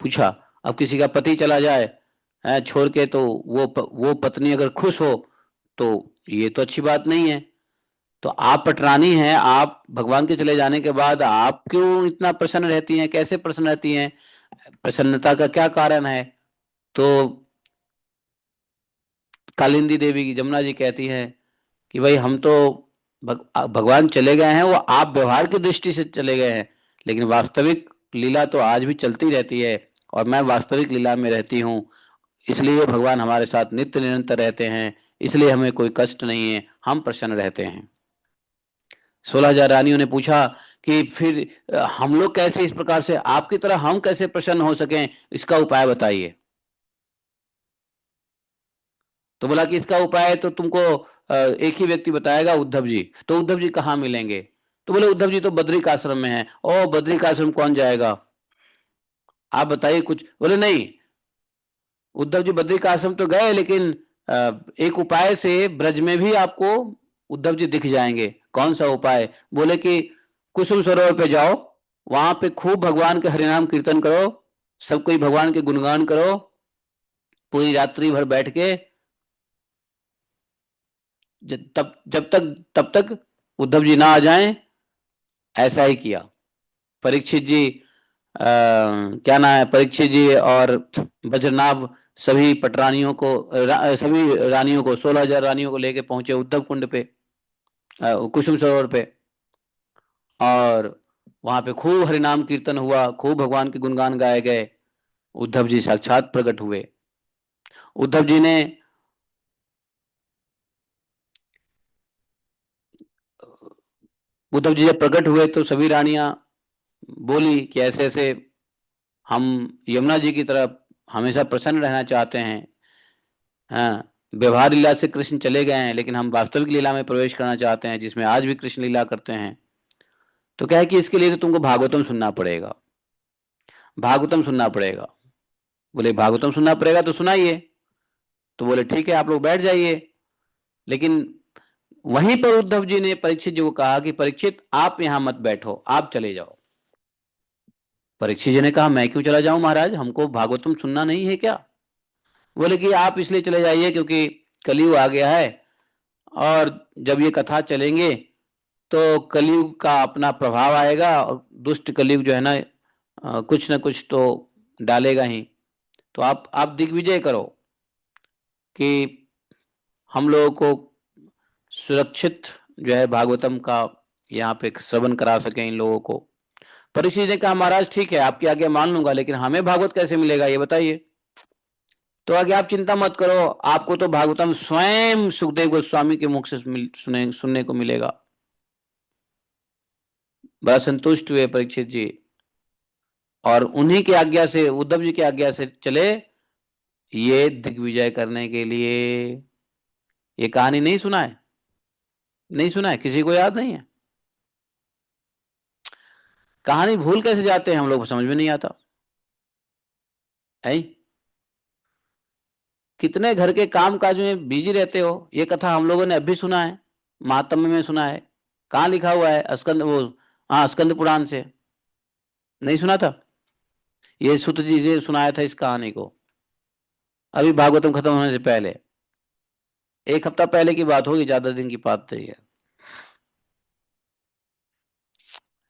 पूछा। अब किसी का पति चला जाए छोड़ के, तो वो पत्नी अगर खुश हो तो ये तो अच्छी बात नहीं है। तो आप पटरानी हैं, आप भगवान के चले जाने के बाद आप क्यों इतना प्रसन्न रहती हैं? कैसे प्रसन्न रहती हैं? प्रसन्नता का क्या कारण है? तो कालिंदी देवी की जमुना जी कहती हैं कि भाई हम तो भगवान चले गए हैं, वो आप व्यवहार की दृष्टि से चले गए हैं, लेकिन वास्तविक लीला तो आज भी चलती रहती है, और मैं वास्तविक लीला में रहती हूँ, इसलिए भगवान हमारे साथ नित्य निरंतर रहते हैं, इसलिए हमें कोई कष्ट नहीं है, हम प्रसन्न रहते हैं। 16,000 रानियों ने पूछा कि फिर हम लोग कैसे इस प्रकार से आपकी तरह हम कैसे प्रसन्न हो सकें, इसका उपाय बताइए। तो बोला कि इसका उपाय तो तुमको एक ही व्यक्ति बताएगा, उद्धव जी। तो उद्धव जी कहाँ मिलेंगे? तो बोले उद्धव जी तो बद्रिक आश्रम में है। ओ, बद्रिक आश्रम कौन जाएगा, आप बताइए कुछ। बोले नहीं, उद्धव जी बद्रिक आश्रम तो गए, लेकिन एक उपाय से ब्रज में भी आपको उद्धव जी दिख जाएंगे। कौन सा उपाय? बोले कि कुसुम सरोवर पे जाओ, वहां पे खूब भगवान के हरिनाम कीर्तन करो, सब कोई भगवान के गुणगान करो, पूरी रात्रि भर बैठ के, तब तक उद्धव जी ना आ जाएं। ऐसा ही किया परीक्षित जी, क्या नाम है, परीक्षित जी और वज्रनाभ सभी पटरानियों को, सभी रानियों को, 16,000 रानियों को लेके पहुंचे उद्धव कुंड पे। कुसुम सरोवर पे। और वहां पे खूब हरिनाम कीर्तन हुआ, खूब भगवान के गुणगान गाए गए। उद्धव जी साक्षात प्रकट हुए। उद्धव जी ने, उद्धव जी जब प्रकट हुए तो सभी रानियां बोली कि ऐसे ऐसे हम यमुना जी की तरफ हमेशा प्रसन्न रहना चाहते हैं। हाँ, व्यवहार लीला से कृष्ण चले गए हैं, लेकिन हम वास्तविक लीला में प्रवेश करना चाहते हैं, जिसमें आज भी कृष्ण लीला करते हैं। तो क्या है कि इसके लिए तो तुमको भागवतम सुनना पड़ेगा, भागवतम सुनना पड़ेगा। बोले भागवतम सुनना पड़ेगा तो सुनाइए। तो बोले ठीक है, आप लोग बैठ जाइए। लेकिन वहीं पर उद्धव जी ने परीक्षित जी को कहा कि परीक्षित आप यहां मत बैठो, आप चले जाओ। परीक्षित जी ने कहा मैं क्यों चला जाऊं महाराज, हमको भागवतम सुनना नहीं है क्या? बोले कि आप इसलिए चले जाइए क्योंकि कलयुग आ गया है, और जब ये कथा चलेंगे तो कलयुग का अपना प्रभाव आएगा, और दुष्ट कलयुग जो है ना, कुछ न कुछ तो डालेगा ही। तो आप दिग्विजय करो कि हम लोगों को सुरक्षित जो है भागवतम का यहाँ पे श्रवण करा सकें इन लोगों को। परीक्षित ने कहा महाराज ठीक है, आपकी आज्ञा मान लूंगा, लेकिन हमें भागवत कैसे मिलेगा ये बताइए। तो आगे आप चिंता मत करो, आपको तो भागवतम स्वयं सुखदेव गोस्वामी के मुख से सुनने को मिलेगा। बड़ा संतुष्ट हुए परीक्षित जी, और उन्हीं की आज्ञा से, उद्धव जी की आज्ञा से चले ये दिग्विजय करने के लिए। ये कहानी नहीं सुना है? नहीं सुना है? किसी को याद नहीं है? कहानी भूल कैसे जाते हैं हम लोग, समझ में नहीं आता है। कितने घर के काम काज में बिजी रहते हो, ये कथा हम लोगों ने अभी सुना है, महात्म्य में सुना है। कहाँ लिखा हुआ है? स्कंद वो, हाँ स्कंद पुराण से। नहीं सुना था? ये सुत जी ने सुनाया था इस कहानी को, अभी भागवतम खत्म होने से पहले, एक हफ्ता पहले की बात होगी, ज्यादा दिन की बात नहीं है।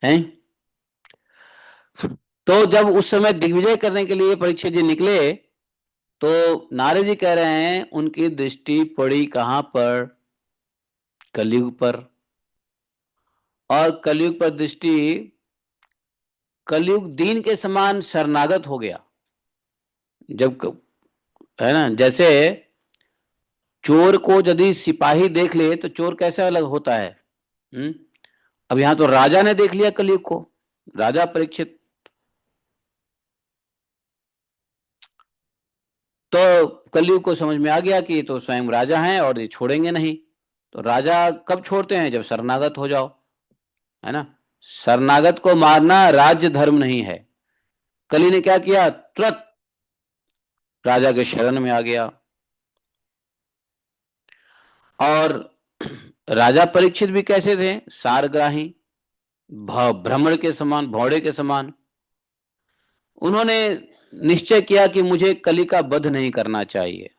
हैं? तो जब उस समय दिग्विजय करने के लिए परीक्षित जी निकले, तो नारद जी कह रहे हैं उनकी दृष्टि पड़ी कहां पर? कलयुग पर। और कलयुग पर दृष्टि, कलयुग दीन के समान शरणागत हो गया। जब है ना, जैसे चोर को यदि सिपाही देख ले तो चोर कैसा अलग होता है। हम्म। अब यहां तो राजा ने देख लिया कलयुग को, राजा परीक्षित। तो कलयुग को समझ में आ गया कि ये तो स्वयं राजा हैं और ये छोड़ेंगे नहीं। तो राजा कब छोड़ते हैं? जब शरणागत हो जाओ, है ना। शरणागत को मारना राज्य धर्म नहीं है। कली ने क्या किया? तुरंत राजा के शरण में आ गया। और राजा परीक्षित भी कैसे थे? सारग्राही, भ्रमर के समान, भौड़े के समान। उन्होंने निश्चय किया कि मुझे कली का वध नहीं करना चाहिए।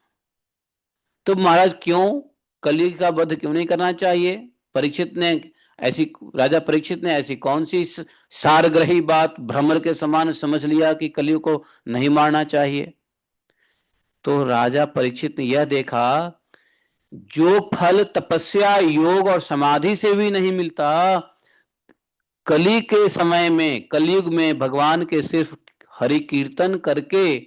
तो महाराज क्यों? कली का वध क्यों नहीं करना चाहिए? परीक्षित ने ऐसी, राजा परीक्षित ने ऐसी कौन सी सारग्रही बात भ्रमर के समान समझ लिया कि कलियुग को नहीं मारना चाहिए? तो राजा परीक्षित ने यह देखा, जो फल तपस्या योग और समाधि से भी नहीं मिलता, कली के समय में, कलयुग में भगवान के सिर्फ हरि कीर्तन करके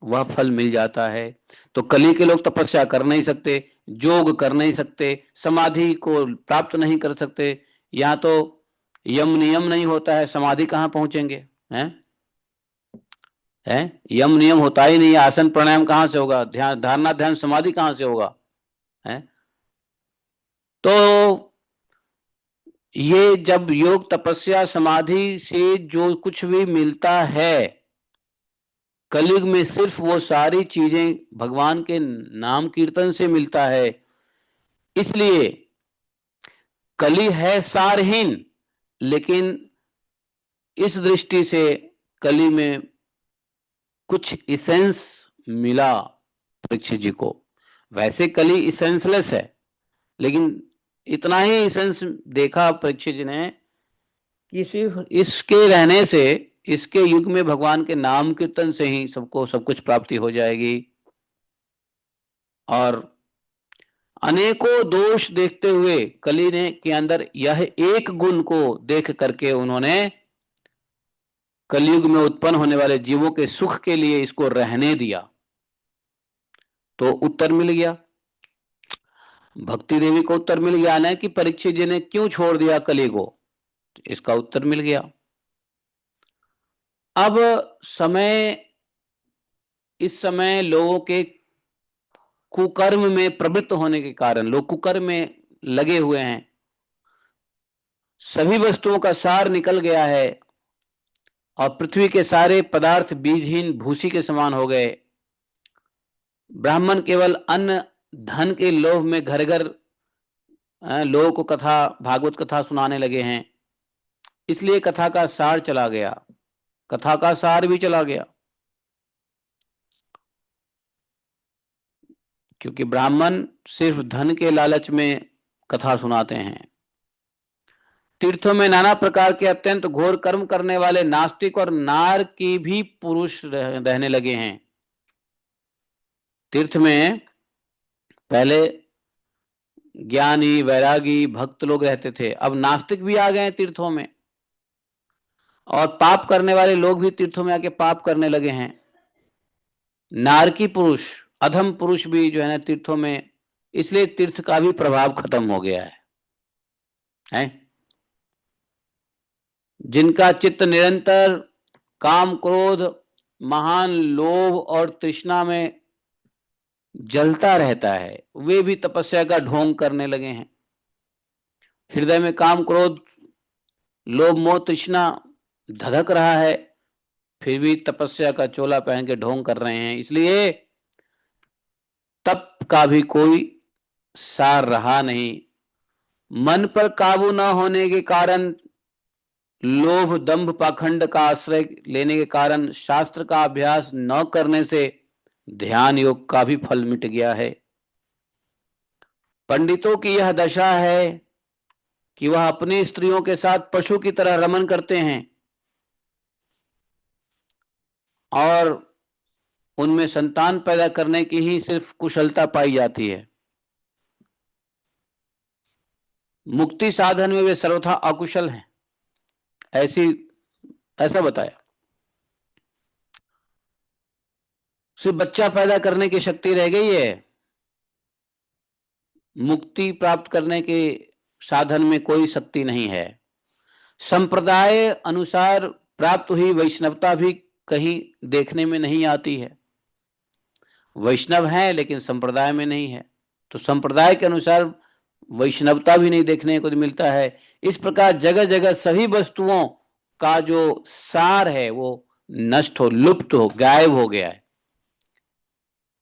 वह फल मिल जाता है। तो कली के लोग तपस्या कर नहीं सकते, योग कर नहीं सकते, समाधि को प्राप्त नहीं कर सकते। यहाँ तो यम नियम नहीं होता है, समाधि कहाँ पहुंचेंगे? हैं? हैं? यम नियम होता ही नहीं, आसन प्राणायाम कहाँ से होगा? ध्यान, धारणा ध्यान समाधि कहाँ से होगा? हैं? तो ये जब योग तपस्या समाधि से जो कुछ भी मिलता है, कलयुग में सिर्फ वो सारी चीजें भगवान के नाम कीर्तन से मिलता है। इसलिए कली है सारहीन, लेकिन इस दृष्टि से कली में कुछ इसेंस मिला परीक्षित जी को। वैसे कली इसेंसलेस है, लेकिन इतना ही इसेंस देखा परीक्षित जी ने कि सिर्फ इसके रहने से, इसके युग में भगवान के नाम कीर्तन से ही सबको सब कुछ प्राप्ति हो जाएगी। और अनेकों दोष देखते हुए कली ने के अंदर यह एक गुण को देख करके उन्होंने कलयुग में उत्पन्न होने वाले जीवों के सुख के लिए इसको रहने दिया, तो उत्तर मिल गया। भक्ति देवी को उत्तर मिल गया ना कि परीक्षित जी ने क्यों छोड़ दिया कली को, इसका उत्तर मिल गया। अब समय, इस समय लोगों के कुकर्म में प्रवृत्त होने के कारण लोग कुकर्म में लगे हुए हैं, सभी वस्तुओं का सार निकल गया है और पृथ्वी के सारे पदार्थ बीजहीन भूसी के समान हो गए। ब्राह्मण केवल अन्न धन के लोभ में घर घर लोगों को कथा, भागवत कथा सुनाने लगे हैं, इसलिए कथा का सार चला गया, कथा का सार भी चला गया। क्योंकि ब्राह्मण सिर्फ धन के लालच में कथा सुनाते हैं। तीर्थों में नाना प्रकार के अत्यंत घोर कर्म करने वाले नास्तिक और नार की भी पुरुष रहने लगे हैं। तीर्थ में पहले ज्ञानी वैरागी भक्त लोग रहते थे, अब नास्तिक भी आ गए हैं तीर्थों में, और पाप करने वाले लोग भी तीर्थों में आके पाप करने लगे हैं। नारकी पुरुष, अधम पुरुष भी जो है ना तीर्थों में, इसलिए तीर्थ का भी प्रभाव खत्म हो गया है? जिनका चित्त निरंतर काम क्रोध महान लोभ और तृष्णा में जलता रहता है, वे भी तपस्या का ढोंग करने लगे हैं। हृदय में काम क्रोध लोभ मोह तृष्णा धधक रहा है, फिर भी तपस्या का चोला पहन के ढोंग कर रहे हैं। इसलिए तप का भी कोई सार रहा नहीं। मन पर काबू न होने के कारण, लोभ दंभ पाखंड का आश्रय लेने के कारण, शास्त्र का अभ्यास न करने से ध्यान योग का भी फल मिट गया है। पंडितों की यह दशा है कि वह अपनी स्त्रियों के साथ पशु की तरह रमन करते हैं और उनमें संतान पैदा करने की ही सिर्फ कुशलता पाई जाती है। मुक्ति साधन में वे सर्वथा अकुशल हैं, ऐसा बताया। सिर्फ बच्चा पैदा करने की शक्ति रह गई है, मुक्ति प्राप्त करने के साधन में कोई शक्ति नहीं है। संप्रदाय अनुसार प्राप्त हुई वैष्णवता भी कहीं देखने में नहीं आती है। वैष्णव है लेकिन संप्रदाय में नहीं है, तो संप्रदाय के अनुसार वैष्णवता भी नहीं देखने को मिलता है। इस प्रकार जगह जगह सभी वस्तुओं का जो सार है वो नष्ट हो, लुप्त हो, गायब हो गया है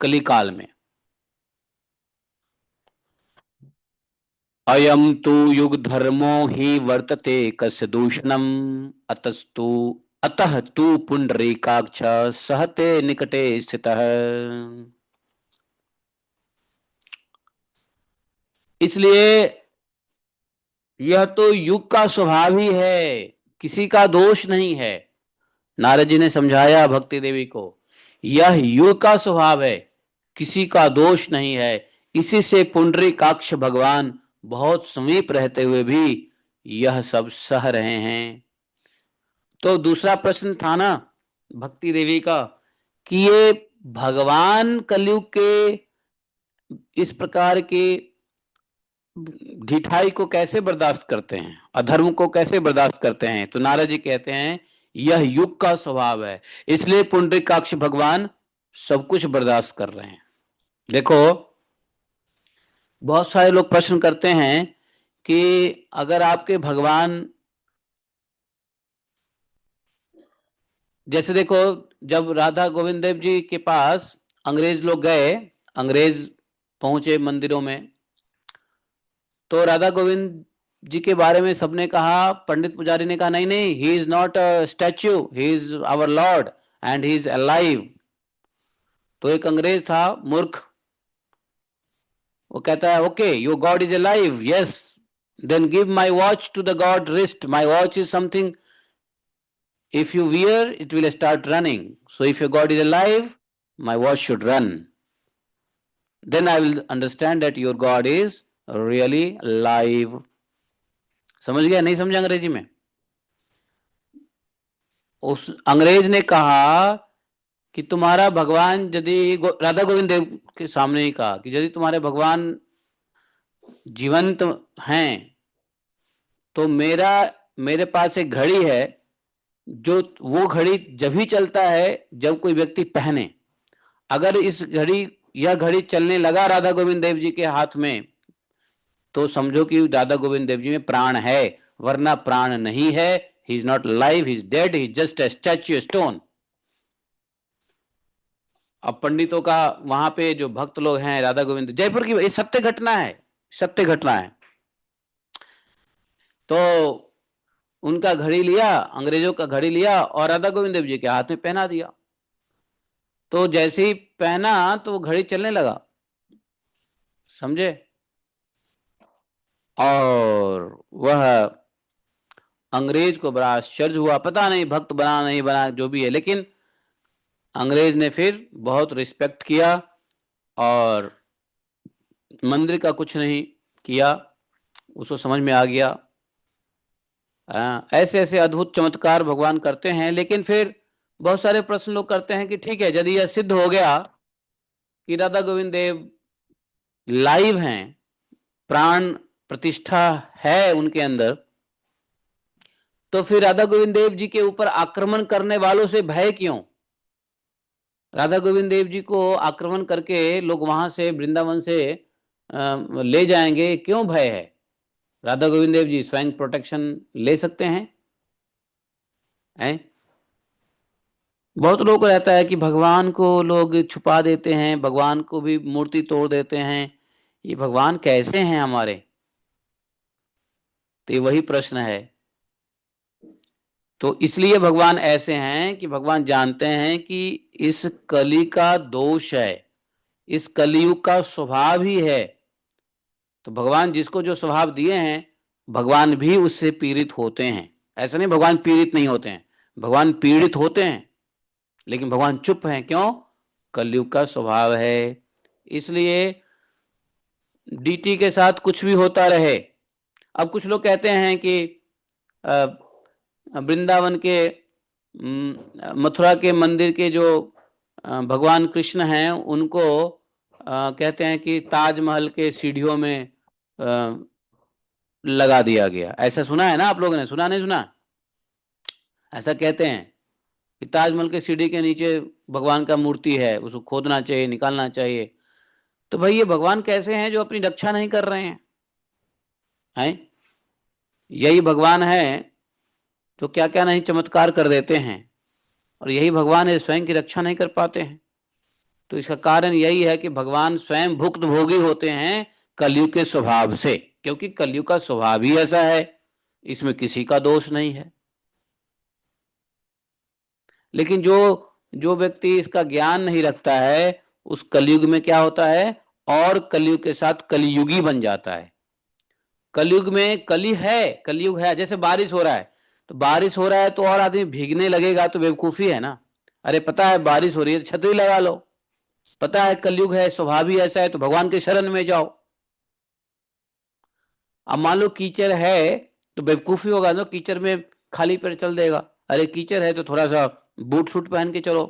कलिकाल में। अयम तु युग धर्मो ही वर्तते कस्य दूषणम अतस्तु अतः तु पुंडरीकाक्ष सहते निकटे स्थितः। इसलिए यह तो युग का स्वभाव ही है, किसी का दोष नहीं है। नारद जी ने समझाया भक्ति देवी को, यह युग का स्वभाव है, किसी का दोष नहीं है। इसी से पुंडरीकाक्ष भगवान बहुत समीप रहते हुए भी यह सब सह रहे हैं। तो दूसरा प्रश्न था ना भक्ति देवी का कि ये भगवान कलयुग के इस प्रकार के ढिठाई को कैसे बर्दाश्त करते हैं, अधर्म को कैसे बर्दाश्त करते हैं। तो नारद जी कहते हैं यह युग का स्वभाव है, इसलिए पुंडरीकाक्ष भगवान सब कुछ बर्दाश्त कर रहे हैं। देखो बहुत सारे लोग प्रश्न करते हैं कि अगर आपके भगवान, जैसे देखो जब राधा गोविंद देव जी के पास अंग्रेज लोग गए, अंग्रेज पहुंचे मंदिरों में, तो राधा गोविंद जी के बारे में सबने कहा, पंडित पुजारी ने कहा नहीं नहीं, he is not a statue, he is our lord and he is alive. तो एक अंग्रेज था मूर्ख, वो कहता है okay your god is alive, yes then give my watch to the god wrist, my watch is something if you wear it will start running, so if your god is alive my watch should run. then I will understand that your God is really alive. समझ गया? नहीं समझा अंग्रेजी में? उस अंग्रेज ने कहा कि तुम्हारा भगवान यदि राधा गोविंद देव के सामने ही कहा कि यदि तुम्हारे भगवान जीवंत हैं तो मेरे पास एक घड़ी है, जो वो घड़ी जब ही चलता है जब कोई व्यक्ति पहने। अगर इस घड़ी यह घड़ी चलने लगा राधा गोविंद देव जी के हाथ में तो समझो कि राधा गोविंद देव जी में प्राण है, वरना प्राण नहीं है। ही is not live, he is dead, he is just a statue stone. अब पंडितों का वहां पे जो भक्त लोग हैं राधा गोविंद, जयपुर की ये सत्य घटना है, सत्य घटना है। तो उनका घड़ी लिया, अंग्रेजों का घड़ी लिया और राधा गोविंद देव जी के हाथ में पहना दिया। तो जैसे ही पहना तो वो घड़ी चलने लगा, समझे? और वह अंग्रेज को बड़ा आश्चर्य हुआ, पता नहीं भक्त बना नहीं बना जो भी है, लेकिन अंग्रेज ने फिर बहुत रिस्पेक्ट किया और मंदिर का कुछ नहीं किया। उसको समझ में आ गया। ऐसे ऐसे अद्भुत चमत्कार भगवान करते हैं। लेकिन फिर बहुत सारे प्रश्न लोग करते हैं कि ठीक है, यदि यह सिद्ध हो गया कि राधा गोविंद देव लाइव हैं, प्राण प्रतिष्ठा है उनके अंदर, तो फिर राधा गोविंद देव जी के ऊपर आक्रमण करने वालों से भय क्यों? राधा गोविंद देव जी को आक्रमण करके लोग वहां से वृंदावन से ले जाएंगे, क्यों भय है? राधा गोविंद देव जी स्वयं प्रोटेक्शन ले सकते हैं। बहुत लोगों को रहता है कि भगवान को लोग छुपा देते हैं, भगवान को भी मूर्ति तोड़ देते हैं, ये भगवान कैसे हैं हमारे? तो ये वही प्रश्न है। तो इसलिए भगवान ऐसे हैं कि भगवान जानते हैं कि इस कली का दोष है, इस कलियुग का स्वभाव ही है। तो भगवान जिसको जो स्वभाव दिए हैं, भगवान भी उससे पीड़ित होते हैं। ऐसा नहीं भगवान पीड़ित नहीं होते हैं, भगवान पीड़ित होते हैं, लेकिन भगवान चुप हैं। क्यों? कलयुग का स्वभाव है। इसलिए डीटी के साथ कुछ भी होता रहे। अब कुछ लोग कहते हैं कि वृंदावन के मथुरा के मंदिर के जो भगवान कृष्ण हैं उनको कहते हैं कि ताजमहल के सीढ़ियों में लगा दिया गया। ऐसा सुना है ना? आप लोगों ने सुना नहीं सुना? ऐसा कहते हैं कि ताजमहल के सीढ़ी के नीचे भगवान का मूर्ति है, उसको खोदना चाहिए, निकालना चाहिए। तो भाई ये भगवान कैसे हैं जो अपनी रक्षा नहीं कर रहे हैं? यही भगवान है तो क्या क्या नहीं चमत्कार कर देते हैं, और यही भगवान है स्वयं की रक्षा नहीं कर पाते हैं। तो इसका कारण यही है कि भगवान स्वयं भुक्त भोगी होते हैं कलयुग के स्वभाव से, क्योंकि कलयुग का स्वभाव ही ऐसा है, इसमें किसी का दोष नहीं है। लेकिन जो जो व्यक्ति इसका ज्ञान नहीं रखता है, उस कलयुग में क्या होता है, और कलयुग के साथ कलियुगी बन जाता है। कलयुग में कली है, कलयुग है। जैसे बारिश हो रहा है, तो बारिश हो रहा है तो और आदमी भीगने लगेगा तो बेवकूफी है ना। अरे पता है बारिश हो रही है तो छतरी लगा लो। पता है कलयुग है, स्वभाव ही ऐसा है, तो भगवान के शरण में जाओ। अब मान लो कीचड़ है तो बेवकूफी होगा ना, कीचड़ में खाली पैर चल देगा। अरे कीचड़ है तो थोड़ा सा बूट शूट पहन के चलो,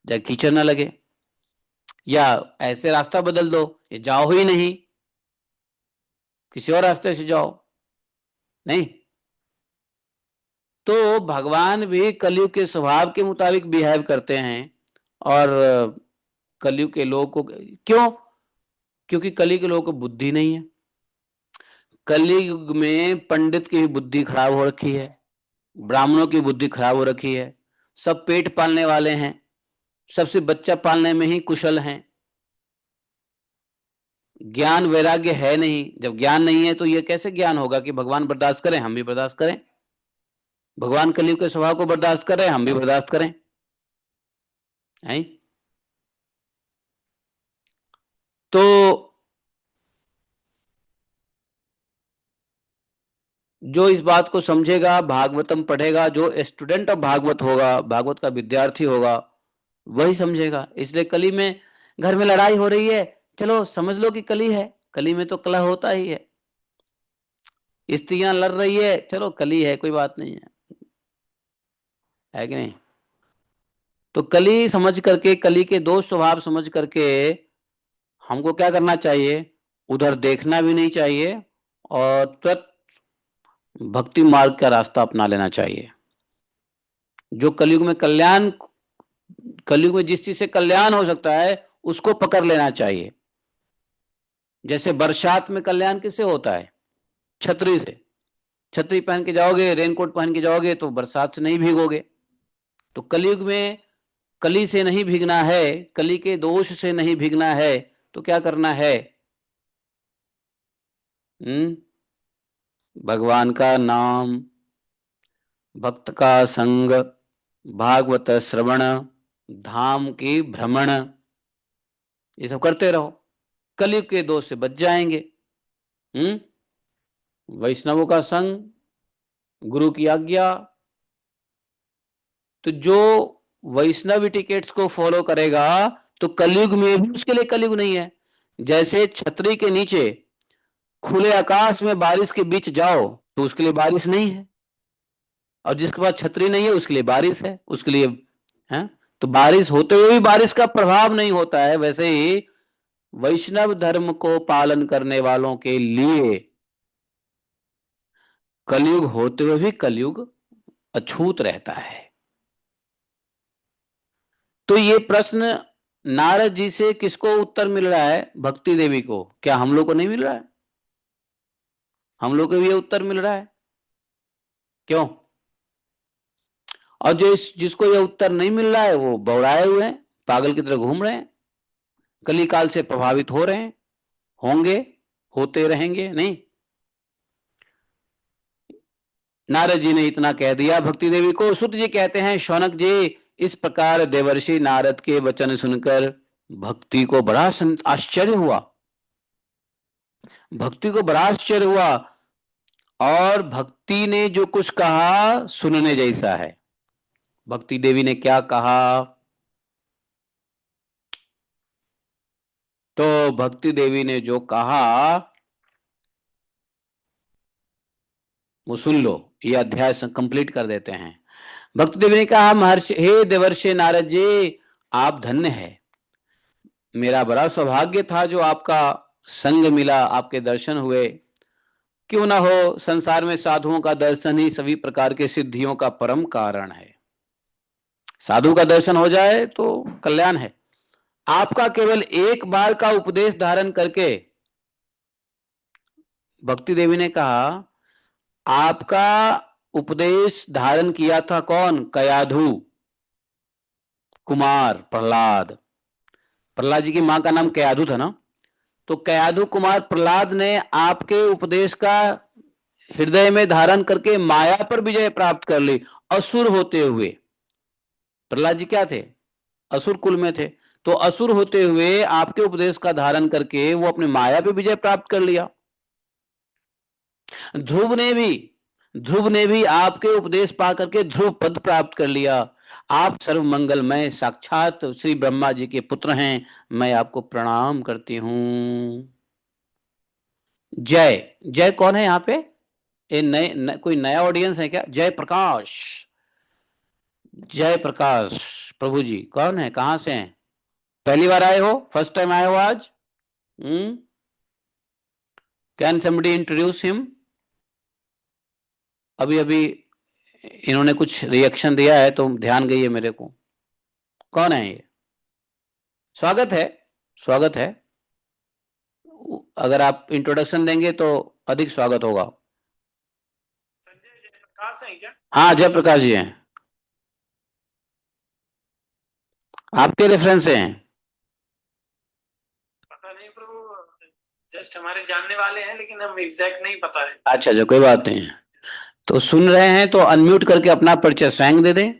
चाहे कीचड़ ना लगे। या ऐसे रास्ता बदल दो, ये जाओ ही नहीं, किसी और रास्ते से जाओ। नहीं, तो भगवान भी कलयुग के स्वभाव के मुताबिक बिहेव करते हैं। और कलयुग के लोगों को क्यों? क्योंकि कलयुग के लोगों को बुद्धि नहीं है। कलयुग में पंडित की बुद्धि खराब हो रखी है, ब्राह्मणों की बुद्धि खराब हो रखी है, सब पेट पालने वाले हैं, सबसे बच्चा पालने में ही कुशल हैं। ज्ञान वैराग्य है नहीं। जब ज्ञान नहीं है तो ये कैसे ज्ञान होगा कि भगवान बर्दाश्त करें, हम भी बर्दाश्त करें। भगवान कलयुग के स्वभाव को बर्दाश्त कर रहे हैं, हम भी बर्दाश्त करें। है? तो जो इस बात को समझेगा, भागवतम पढ़ेगा, जो स्टूडेंट ऑफ भागवत होगा, भागवत का विद्यार्थी होगा, वही समझेगा। इसलिए कली में घर में लड़ाई हो रही है, चलो समझ लो कि कली है, कली में तो कलह होता ही है। स्त्रियां लड़ रही है, चलो कली है, कोई बात नहीं है कि नहीं? तो कली समझ करके, कली के दोष स्वभाव समझ करके हमको क्या करना चाहिए? उधर देखना भी नहीं चाहिए और तुरंत भक्ति मार्ग का रास्ता अपना लेना चाहिए। जो कलयुग में कल्याण, कलयुग में जिस चीज से कल्याण हो सकता है उसको पकड़ लेना चाहिए। जैसे बरसात में कल्याण किससे होता है? छतरी से। छतरी पहन के जाओगे, रेनकोट पहन के जाओगे तो बरसात से नहीं भीगोगे। तो कलयुग में कली से नहीं भीगना है, कली के दोष से नहीं भीगना है, तो क्या करना है? हम्म भगवान का नाम, भक्त का संग, भागवत श्रवण, धाम की भ्रमण, ये सब करते रहो, कलयुग के दोष से बच जाएंगे। हम्म वैष्णवों का संग, गुरु की आज्ञा। तो जो वैष्णव टिकेट्स को फॉलो करेगा तो कलयुग में भी उसके लिए कलयुग नहीं है। जैसे छतरी के नीचे खुले आकाश में बारिश के बीच जाओ तो उसके लिए बारिश नहीं है, और जिसके पास छतरी नहीं है उसके लिए बारिश है, उसके लिए है। तो बारिश होते हुए भी बारिश का प्रभाव नहीं होता है, वैसे ही वैष्णव धर्म को पालन करने वालों के लिए कलयुग होते हुए भी कलयुग अछूत रहता है। तो ये प्रश्न नारद जी से किसको उत्तर मिल रहा है? भक्ति देवी को। क्या हम लोग को नहीं मिल रहा है? हम लोग को भी ये उत्तर मिल रहा है। क्यों? और जो जिसको ये उत्तर नहीं मिल रहा है वो बौड़ाए हुए हैं, पागल की तरह घूम रहे हैं, कली काल से प्रभावित हो रहे हैं, होंगे, होते रहेंगे नहीं। नारद जी ने इतना कह दिया भक्ति देवी को। सुत जी कहते हैं, शौनक जी, इस प्रकार देवर्षि नारद के वचन सुनकर भक्ति को बड़ा आश्चर्य हुआ, भक्ति को बड़ा आश्चर्य हुआ, और भक्ति ने जो कुछ कहा सुनने जैसा है। भक्ति देवी ने क्या कहा? तो भक्ति देवी ने जो कहा वो सुन लो, ये अध्याय कंप्लीट कर देते हैं। भक्ति देवी ने कहा, महर्षि, हे देवर्षि नारद जी, आप धन्य है। मेरा बड़ा सौभाग्य था जो आपका संग मिला, आपके दर्शन हुए। क्यों ना हो, संसार में साधुओं का दर्शन ही सभी प्रकार के सिद्धियों का परम कारण है। साधु का दर्शन हो जाए तो कल्याण है। आपका केवल एक बार का उपदेश धारण करके, भक्ति देवी ने कहा, आपका उपदेश धारण किया था कौन? कयाधु कुमार प्रहलाद। प्रहलाद जी की मां का नाम कयाधु था ना। तो कयाधु कुमार प्रहलाद ने आपके उपदेश का हृदय में धारण करके माया पर विजय प्राप्त कर ली, असुर होते हुए। प्रहलाद जी क्या थे? असुर कुल में थे। तो असुर होते हुए आपके उपदेश का धारण करके वो अपने माया पे विजय प्राप्त कर लिया। ध्रुव ने भी ध्रुव ने भी आपके उपदेश पा करके ध्रुव पद प्राप्त कर लिया। आप सर्व मंगलमय साक्षात श्री ब्रह्मा जी के पुत्र हैं, मैं आपको प्रणाम करती हूं। जय, जय कौन है यहाँ पे? ये कोई नया ऑडियंस है क्या? जय प्रकाश, जय प्रकाश प्रभु जी कौन है, कहां से हैं? पहली बार आए हो? फर्स्ट टाइम आए हो आज? Can somebody introduce him? अभी अभी इन्होंने कुछ रिएक्शन दिया है तो ध्यान गई है मेरे को। कौन है ये? स्वागत है, स्वागत है। अगर आप इंट्रोडक्शन देंगे तो अधिक स्वागत होगा। संजय जयप्रकाश है क्या? हाँ, जयप्रकाश जी हैं। आपके रेफरेंस से हैं? पता नहीं प्रभु, जस्ट हमारे जानने वाले हैं लेकिन हम एग्जैक्ट नहीं पता है। अच्छा अच्छा, कोई बात नहीं है। तो सुन रहे हैं तो अनम्यूट करके अपना परिचय स्वयं दे दें।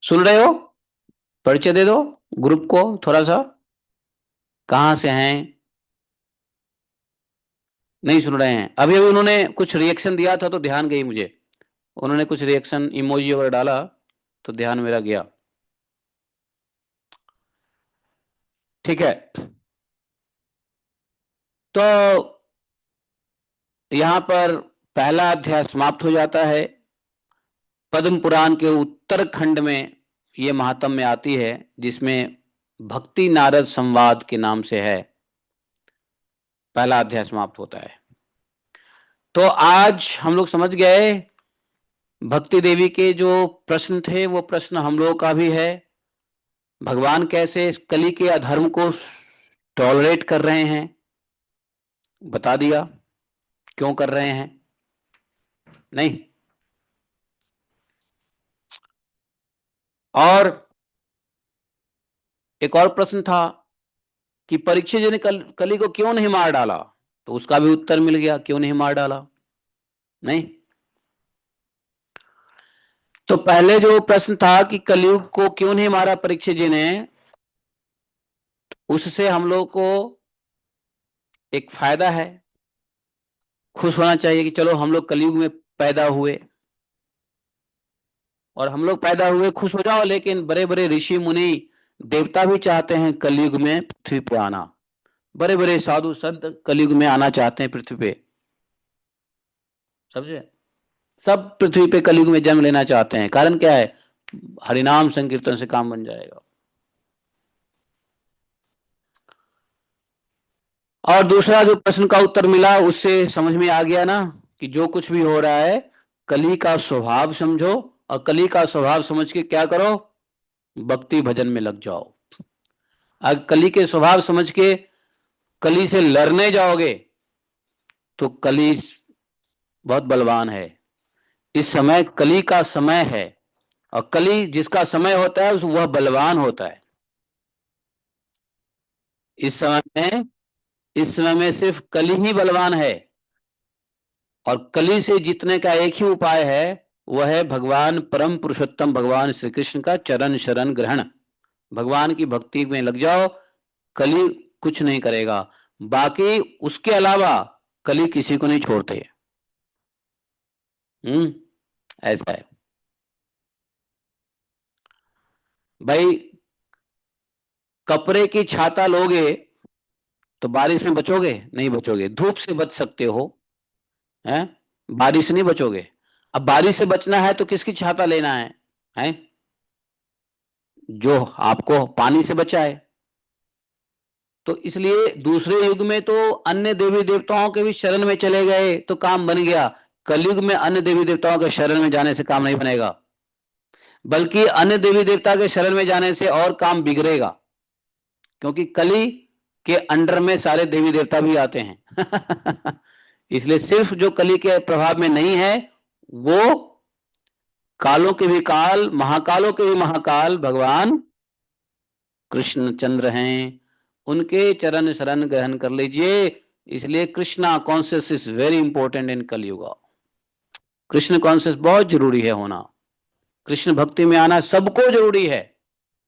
सुन रहे हो? परिचय दे दो ग्रुप को थोड़ा सा। कहाँ से हैं? नहीं सुन रहे हैं? अभी अभी उन्होंने कुछ रिएक्शन दिया था तो ध्यान गई मुझे। उन्होंने कुछ रिएक्शन इमोजी वगैरह डाला तो ध्यान मेरा गया। ठीक है। तो यहां पर पहला अध्याय समाप्त हो जाता है। पद्म पुराण के उत्तरखंड में ये महात्म्य आती है, जिसमें भक्ति नारद संवाद के नाम से है, पहला अध्याय समाप्त होता है। तो आज हम लोग समझ गए भक्ति देवी के जो प्रश्न थे, वो प्रश्न हम लोगों का भी है। भगवान कैसे इस कली के अधर्म को टॉलरेट कर रहे हैं, बता दिया। क्यों कर रहे हैं, नहीं। और एक और प्रश्न था कि परीक्षित जी ने कली को क्यों नहीं मार डाला, तो उसका भी उत्तर मिल गया, क्यों नहीं मार डाला, नहीं। तो पहले जो प्रश्न था कि कलयुग को क्यों नहीं मारा परीक्षित जी ने, उससे हम लोग को एक फायदा है, खुश होना चाहिए कि चलो हम लोग कलयुग में पैदा हुए, और हम लोग पैदा हुए, खुश हो जाओ। लेकिन बड़े बड़े ऋषि मुनि देवता भी चाहते हैं कलयुग में पृथ्वी पे आना, बड़े बड़े साधु संत कलयुग में आना चाहते हैं पृथ्वी पे, समझे। सब पृथ्वी पे कलयुग में जन्म लेना चाहते हैं। कारण क्या है, हरिनाम संकीर्तन से काम बन जाएगा। और दूसरा जो प्रश्न का उत्तर मिला, उससे समझ में आ गया ना कि जो कुछ भी हो रहा है, कली का स्वभाव समझो, और कली का स्वभाव समझ के क्या करो, भक्ति भजन में लग जाओ। अगर कली के स्वभाव समझ के कली से लड़ने जाओगे तो कली बहुत बलवान है। इस समय कली का समय है, और कली जिसका समय होता है वह बलवान होता है। इस समय में इस समय में सिर्फ कली ही बलवान है, और कली से जीतने का एक ही उपाय है, वह है भगवान परम पुरुषोत्तम भगवान श्री कृष्ण का चरण शरण ग्रहण। भगवान की भक्ति में लग जाओ, कली कुछ नहीं करेगा। बाकी उसके अलावा कली किसी को नहीं छोड़ते। ऐसा है भाई। कपड़े की छाता लोगे तो बारिश में बचोगे, नहीं बचोगे। धूप से बच सकते हो, हैं, बारिश से नहीं बचोगे। अब बारिश से बचना है तो किसकी छाता लेना है, हैं? जो आपको पानी से बचाए। तो इसलिए दूसरे युग में तो अन्य देवी देवताओं के भी शरण में चले गए तो काम बन गया। कलयुग में अन्य देवी देवताओं के शरण में जाने से काम नहीं बनेगा, बल्कि अन्य देवी देवता के शरण में जाने से और काम बिगड़ेगा, क्योंकि कली के अंडर में सारे देवी देवता भी आते हैं। इसलिए सिर्फ जो कली के प्रभाव में नहीं है, वो कालों के भी काल, महाकालों के भी महाकाल भगवान कृष्णचंद्र हैं। उनके चरण शरण ग्रहण कर लीजिए। इसलिए Krishna conscious is very important in कलयुग। कृष्ण कॉन्शियस बहुत जरूरी है होना। कृष्ण भक्ति में आना सबको जरूरी है।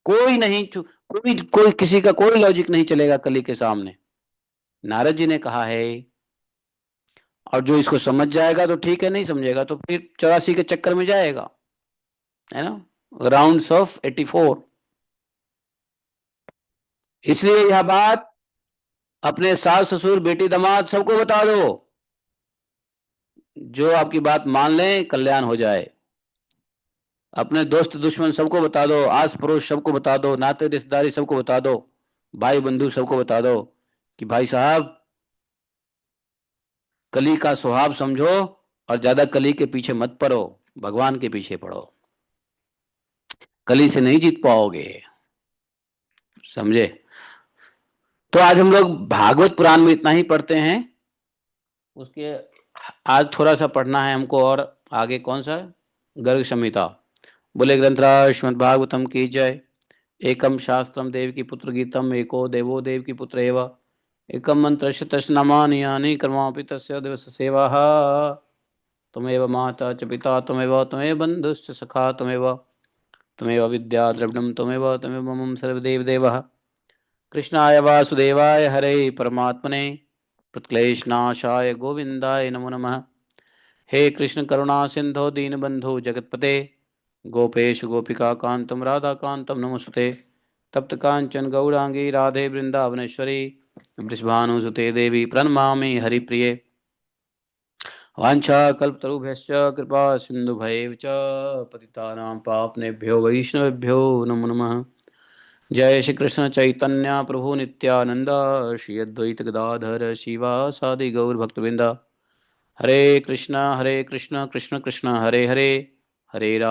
कोई नहीं, कोई किसी का कोई लॉजिक नहीं चलेगा कली के सामने। नारद जी ने कहा है, और जो इसको समझ जाएगा तो ठीक है, नहीं समझेगा तो फिर 84 के चक्कर में जाएगा, है ना, राउंड्स ऑफ 84। इसलिए यह बात अपने सास ससुर बेटी दामाद सबको बता दो। जो आपकी बात मान लें, कल्याण हो जाए। अपने दोस्त दुश्मन सबको बता दो, आस पड़ोस सबको बता दो, नाते रिश्तेदारी सबको बता दो, भाई बंधु सबको बता दो कि भाई साहब, कली का स्वभाव समझो, और ज्यादा कली के पीछे मत पड़ो, भगवान के पीछे पड़ो। कली से नहीं जीत पाओगे, समझे। तो आज हम लोग भागवत पुराण में इतना ही पढ़ते हैं। उसके आज थोड़ा सा पढ़ना है हमको, और आगे कौन सा, गर्ग संहिता। बोले ग्रंथराज श्रीमद् भागवतम की जय। एकम शास्त्रम देव की पुत्र गीतम, एको देवो देव की पुत्र एव, एकम मंत्र तस् नामानि यानि कर्मापि तस्य दिवस सेवा। त्वमेव माता च पिता त्वमेव, त्वमेव बंधुश्च सखा त्वमेव, त्वमेव विद्या द्रविणं त्वमेव, त्वमेव मम सर्वदेव देवः। कृष्णाय वासुदेवाय हरे परमात्मने प्रक्लेशनाशाय गोविंदाय नमो नमः। हे कृष्ण करुणा सिंधो दीनबंधु जगतपते, गोपेश गोपिका कांतम राधा कांतम नमस्ते। तप्त कांचन गौरांगी राधे वृंदावनेश्वरी वृषभानुसुते देवी प्रणमामि हरिप्रिये। वाञ्छाकल्पतरुभ्यश्च कृपा सिन्धुभैव च पतितानां पावनेभ्यो वैष्णवेभ्यो नमो नमः। जय श्री कृष्ण चैतन्य प्रभु नित्यानंद श्री अद्वैत गदाधर शिवासादि गौर भक्तवृंदा। हरे कृष्णा कृष्ण कृष्ण हरे हरे, हरे राम